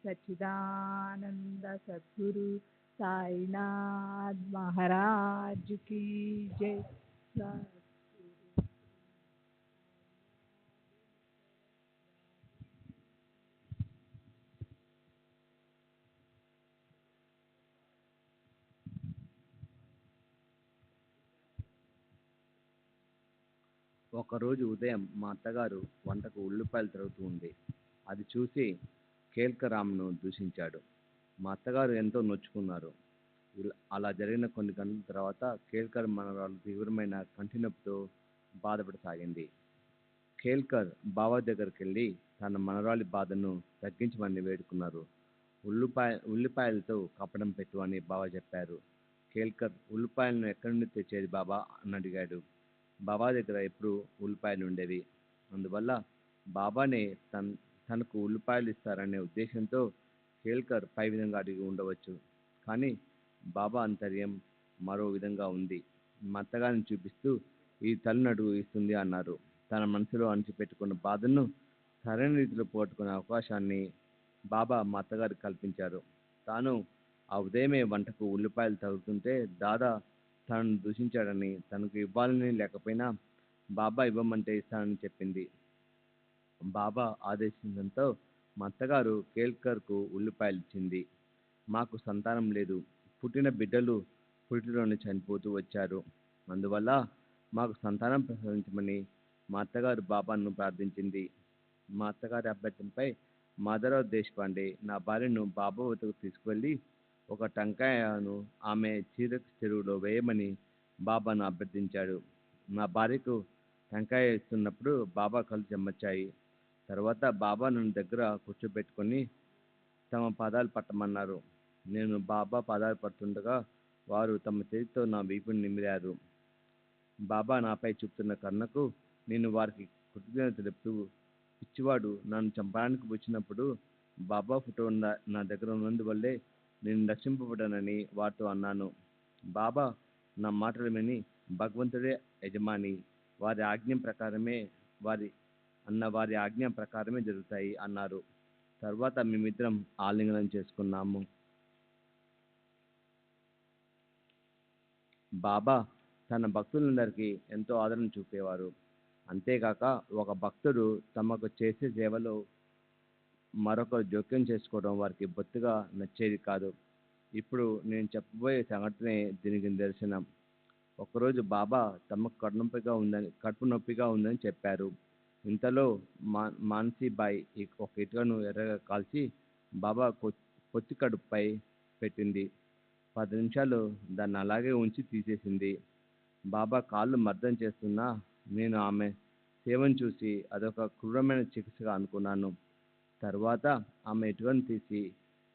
సచ్చిదానంద సద్గురు సాయినాథ్ మహారాజ్ की जय। ఒకరోజు ఉదయం మా అత్తగారు వంటకు ఉల్లిపాయలు తరుగుతూ ఉంది. అది చూసి కేల్కరామ్ను దూషించాడు. మా అత్తగారు ఎంతో నొచ్చుకున్నారు. అలా జరిగిన కొన్ని గంటల తర్వాత కేల్కర్ మనవరాలు తీవ్రమైన కంటి నొప్పితో బాధపడసాగింది. కేల్కర్ బావ దగ్గరికి వెళ్ళి తన మనవరాలి బాధను తగ్గించమని వేడుకున్నారు. ఉల్లిపాయలతో కప్పడం పెట్టు అని బావ చెప్పారు. కేల్కర్ ఉల్లిపాయలను ఎక్కడి నుండి తెచ్చేది బాబా అని అడిగాడు. బాబా దగ్గర ఎప్పుడు ఉల్లిపాయలు ఉండేవి. అందువల్ల బాబానే తనకు ఉల్లిపాయలు ఇస్తారనే ఉద్దేశంతో కేల్కర్ పై విధంగా అడిగి ఉండవచ్చు. కానీ బాబా అంతర్యం మరో విధంగా ఉంది. మా అత్తగారిని చూపిస్తూ ఈ తల్లినడుగు ఇస్తుంది అన్నారు. తన మనసులో అణిచిపెట్టుకున్న బాధను సరైన రీతిలో పోగొట్టుకునే అవకాశాన్ని బాబా మా అత్తగారికి కల్పించారు. తాను ఆ ఉదయమే వంటకు ఉల్లిపాయలు తగులుతుంటే దాదా తనను దూషించాడని, తనకు ఇవ్వాలని లేకపోయినా బాబా ఇవ్వమంటే ఇస్తానని చెప్పింది. బాబా ఆదేశించడంతో మా అత్తగారు కేల్కర్కు ఉల్లిపాయలు ఇచ్చింది. మాకు సంతానం లేదు. పుట్టిన బిడ్డలు పురిటిలోనే చనిపోతూ వచ్చారు. అందువల్ల మాకు సంతానం ప్రసాదించమని మా అత్తగారు బాబాను ప్రార్థించింది. మా అత్తగారి అభ్యర్థనపై మాధవరావు దేశపాండే నా భార్యను బాబా వద్దకు తీసుకువెళ్ళి ఒక టెంకాయను ఆమె చీరకు చెరువులో వేయమని బాబాను అభ్యర్థించాడు. నా భార్యకు టెంకాయ ఇస్తున్నప్పుడు బాబా కళ్ళు చెమ్మచ్చాయి. తర్వాత బాబా నన్ను దగ్గర కూర్చోబెట్టుకొని తమ పాదాలు పట్టమన్నారు. నేను బాబా పాదాలు పడుతుండగా వారు తమ చేతితో నా వీపుని నిమిరారు. బాబా నాపై చూపుతున్న కరుణకు నేను వారికి కృతజ్ఞత తెలుపుతూ, పిచ్చివాడు నన్ను చంపడానికి వచ్చినప్పుడు బాబా ఫోటో నా దగ్గర ఉన్నందువల్లే నేను రక్షింపబడ్డానని వారితో అన్నాను. బాబా నా మాటలు విని భగవంతుడే యజమాని, వారి ఆజ్ఞ ప్రకారమే జరుగుతాయి అన్నారు. తర్వాత మేమిద్దరం ఆలింగనం చేసుకున్నాము. బాబా తన భక్తులందరికీ ఎంతో ఆదరణ చూపేవారు. అంతేకాక ఒక భక్తుడు తమకు చేసే సేవలో మరొకరు జోక్యం చేసుకోవడం వారికి బొత్తిగా నచ్చేది కాదు. ఇప్పుడు నేను చెప్పబోయే సంఘటనే దీనికి నిదర్శనం. ఒకరోజు బాబా తమకు కడుపు నొప్పిగా ఉందని చెప్పారు. ఇంతలో మాన్సీబాయి ఒక ఇటుకను ఎర్రగా కాల్చి బాబా పొత్తి కడుపుపై పెట్టింది. 10 నిమిషాలు దాన్ని అలాగే ఉంచి తీసేసింది. బాబా కాళ్ళు మర్దన చేస్తున్నా నేను ఆమె సేవను చూసి అదొక క్రూరమైన చికిత్సగా అనుకున్నాను. తర్వాత ఆమె ఇటుకను తీసి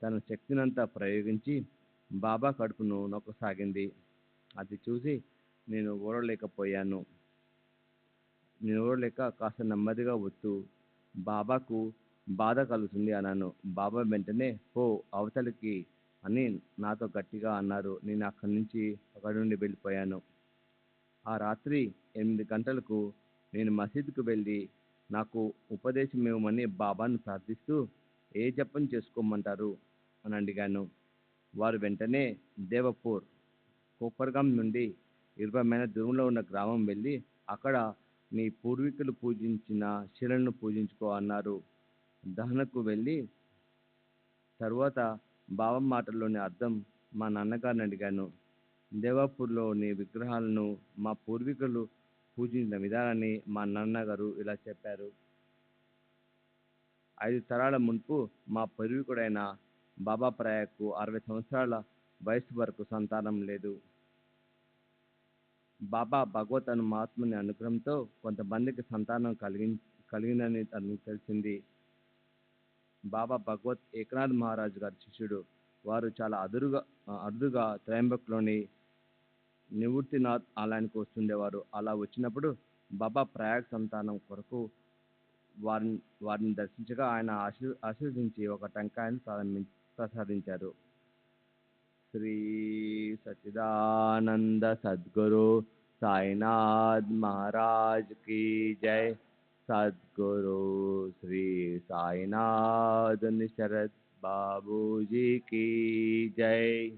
తన శక్తినంతా ప్రయోగించి బాబా కడుపును నొక్కసాగింది. అది చూసి నేను ఓడలేక కాస్త నెమ్మదిగా వస్తూ బాబాకు బాధ కలుగుతుంది అన్నాను. బాబా వెంటనే పో అవతలికి అని నాతో గట్టిగా అన్నారు. నేను అక్కడి నుండి వెళ్ళిపోయాను. ఆ రాత్రి 8 గంటలకు నేను మసీదుకు వెళ్ళి నాకు ఉపదేశం ఇవ్వమని బాబాను ప్రార్థిస్తూ ఏ జపం చేసుకోమంటారు అని అడిగాను. వారు వెంటనే దేవపూర్ కోపర్గాం నుండి 20 మైళ్ళ దూరంలో ఉన్న గ్రామం వెళ్ళి అక్కడ నీ పూర్వీకులు పూజించిన శిలను పూజించుకో అన్నారు. దహనకు వెళ్ళి తరువాత బాబా మాటల్లోని అర్థం మా నాన్నగారిని అడిగాను. దేవాపూర్లోని విగ్రహాలను మా పూర్వీకులు పూజించిన విధానాన్ని మా నాన్నగారు ఇలా చెప్పారు. 5 తరాల మున్పు మా పూర్వీకుడైన బాబా ప్రయాగ్కు 60 సంవత్సరాల వయస్సు వరకు సంతానం లేదు. బాబా భగవత్ మహాత్ముని అనుగ్రహంతో కొంతమందికి సంతానం కలిగిందని తనకు తెలిసింది. బాబా భగవత్ ఏకనాథ్ మహారాజు గారి శిష్యుడు. వారు చాలా అరుదుగా త్రయంబక్లోని నివృత్తినాథ్ ఆలయానికి వస్తుండేవారు. అలా వచ్చినప్పుడు బాబా ప్రయాగ్ సంతానం కొరకు వారిని దర్శించగా ఆయన ఆశీర్వదించి ఒక టెంకాయను ప్రసాదించారు. శ్రీ సచ్చిదానంద సద్గురు సాయినాథ్ మహారాజ్ కీ జై. सद्गुरु श्री साईनाथ शरद बाबू जी की जय।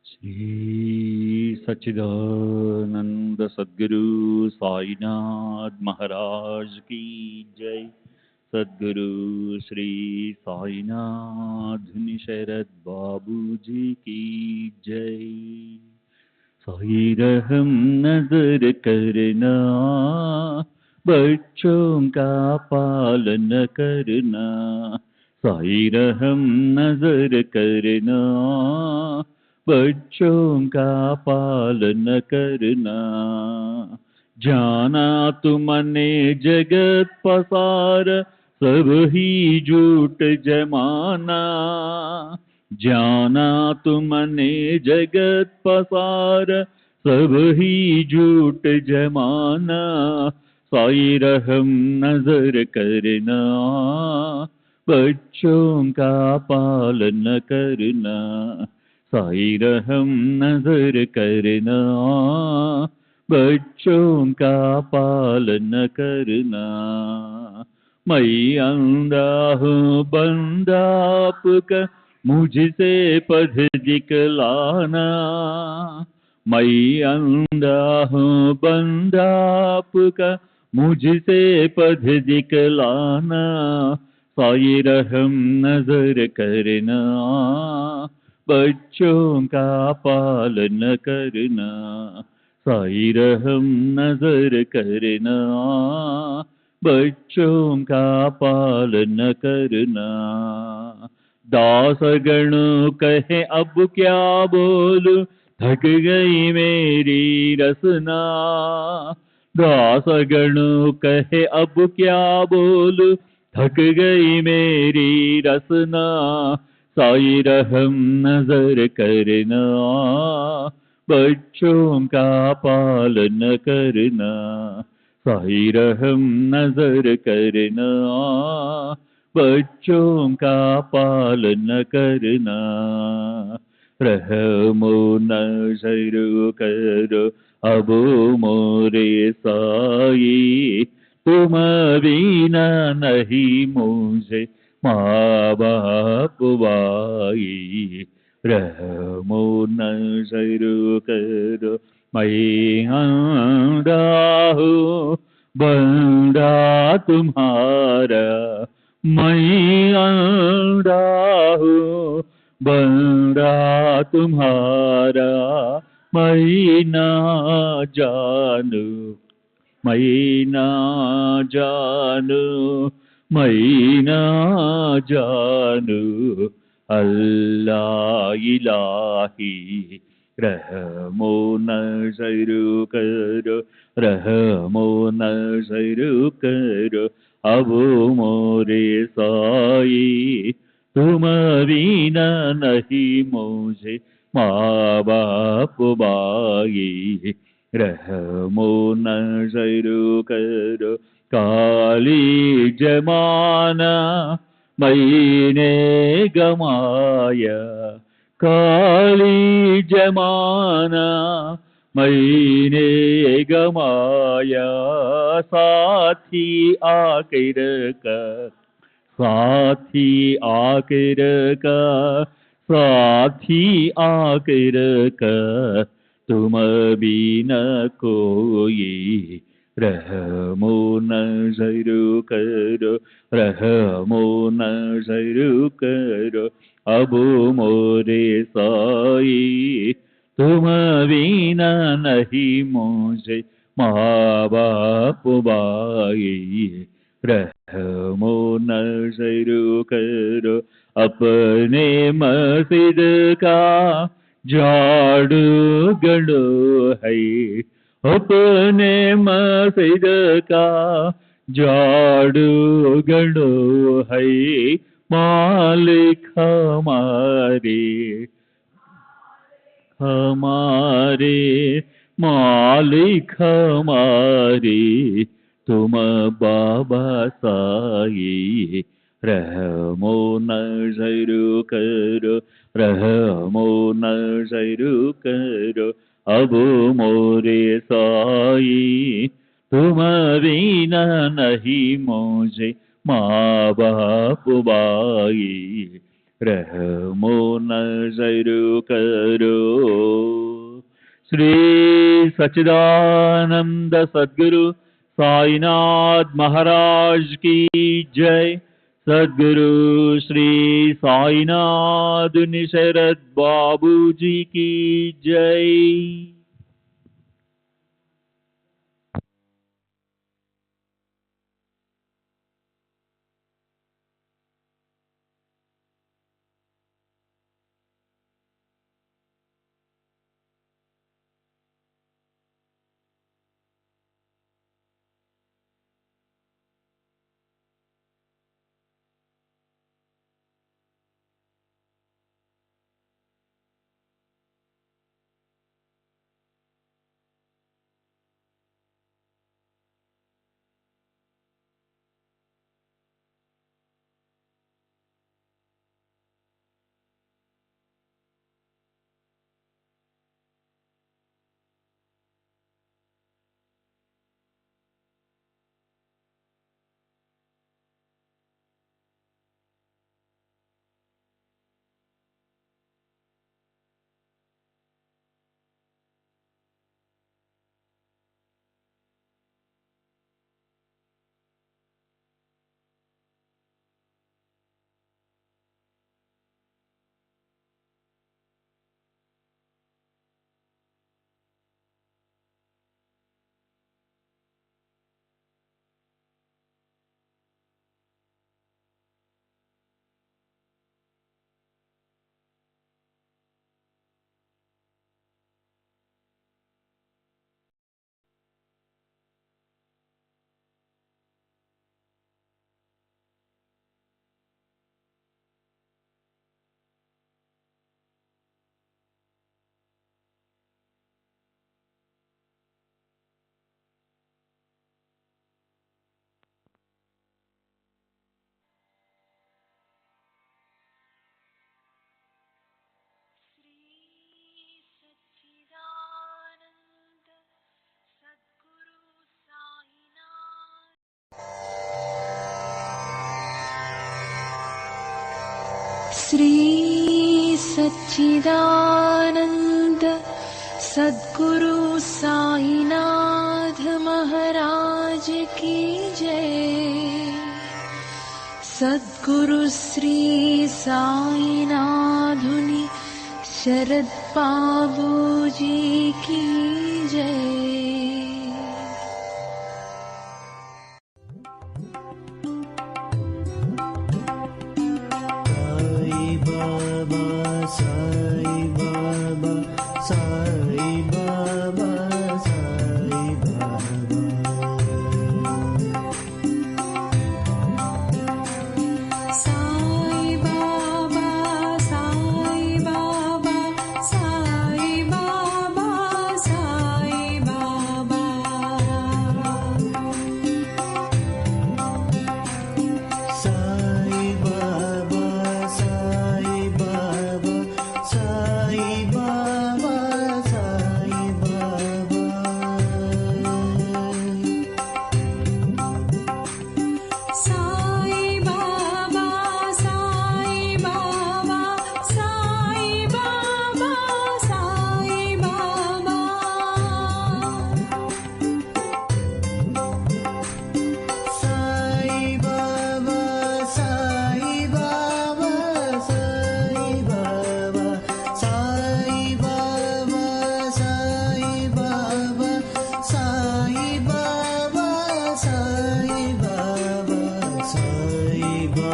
श्री सच्चिदानंद सद्गुरु साईनाथ महाराज की जय। सद्गुरु श्री साईनाथ शरद बाबू जी की जय। साई रहम नजर करना, बच्चों का पालन करना। साई रहम नजर करना, बच्चों का पालन करना। जाना तुमने जगत पसार, सब ही झूठ जमाना। जाना तुमने जगत पसार, सब ही झूठ जमाना। साई रहम नजर करना, बच्चों का पालन करना। साई रहम नजर करना, बच्चों का पालन करना। मैं अंधा हूँ बंदा आपका, मुझसे पढ़ दिखलाना। मैं अंधा हूँ बंदा आपका, मुझसे पढ़ दिखलाना। साई रहम नजर करना, बच्चों का पालन करना। साई रहम नजर करना, बच्चों का पालन करना। दास गण कहे अब क्या बोलूं, थक गई मेरी रसना। दास गण कहे अब क्या बोलूं, थक गई मेरी रसना। साई रहम नजर करना, बच्चों का पालन करना। साई रहम नजर करना, बच्चों का पालन करना। रहमो नजर करो अब मोरे साई, तुम बिना नहीं मुझे माँ बाप भाई। रहमो नजर करो मैं अंधा हूँ बंदा तुम्हारा। मैं अंधा हूँ बंदा तुम्हारा। मैं ना जानू, मैं ना जानू, मैं ना जानू। अल्लाह इलाही रहमो नजर करो, रहमो नजर करो, अब मोरे साई तुम बिना नहीं मुझे माँ बाप बाई। रहमो नजर करो, काली जमाना मैंने गमाया, काली जमाना मैंने गमाया, साथी आखिर का, साथी आखिर का, साथी आखिर का, तुम बिना कोई। रहमो नजर करो, रहमो नजर करो, अब मोरे साई तुम बिना नहीं मुझे माँ बाप बाई। रहमो नजर करो, अपने मस्जिद का झाड़ू गड़ो है, अपने मस्जिद का झाड़ू गड़ो है, मालिक हमारे हमारे, मालिक हमारे तुम बाबा साई। रहमो नजर करो, रहमो नजर करो, अब मोरे साई तुम बिना नहीं मुझे माँ बाप बाई। रहमो नजर करो। श्री सच्चिदानंद सद्गुरु साईनाथ महाराज की जय। सद्गुरु श्री साईनाथ निशरद बाबू जी की जय। श्री सच्चिदानंद सद्गुरु साईनाथ महाराज की जय। सद्गुरु श्री साईनाथुनि शरद बाबू जी की जय। साई बाबा, साई बाबा, साई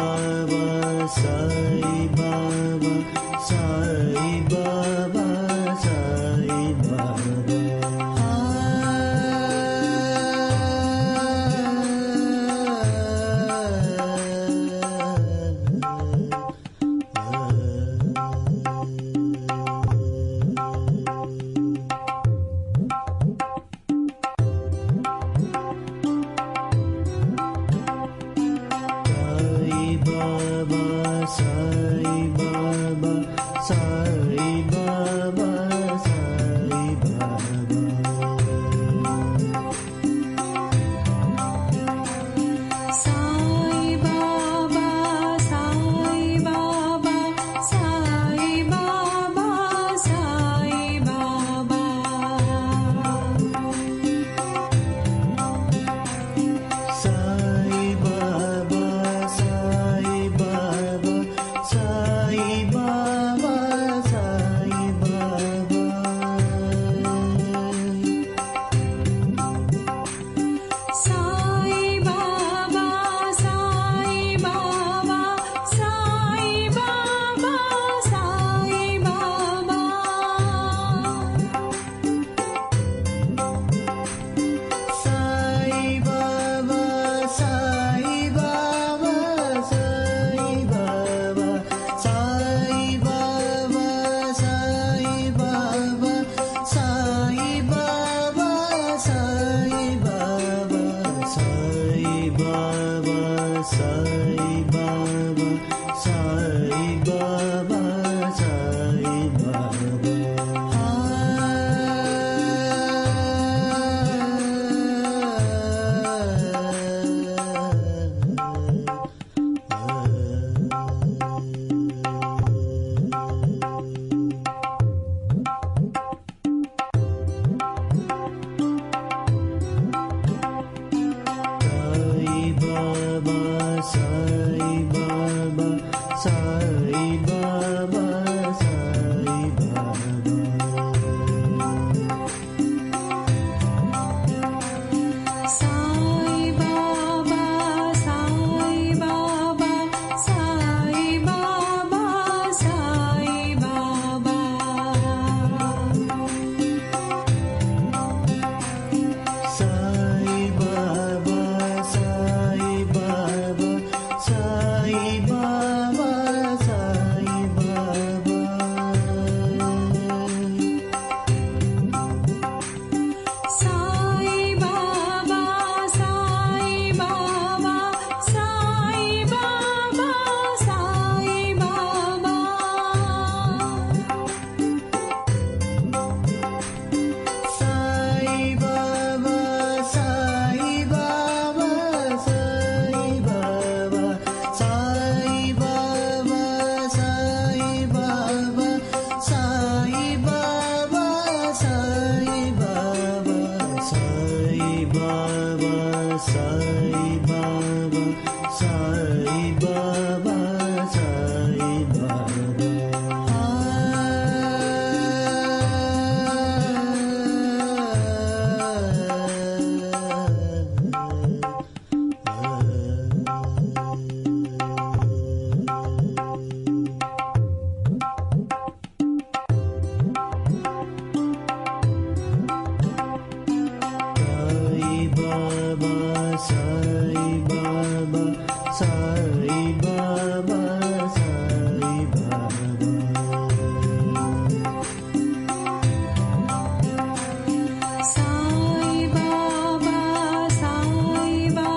बाबा साई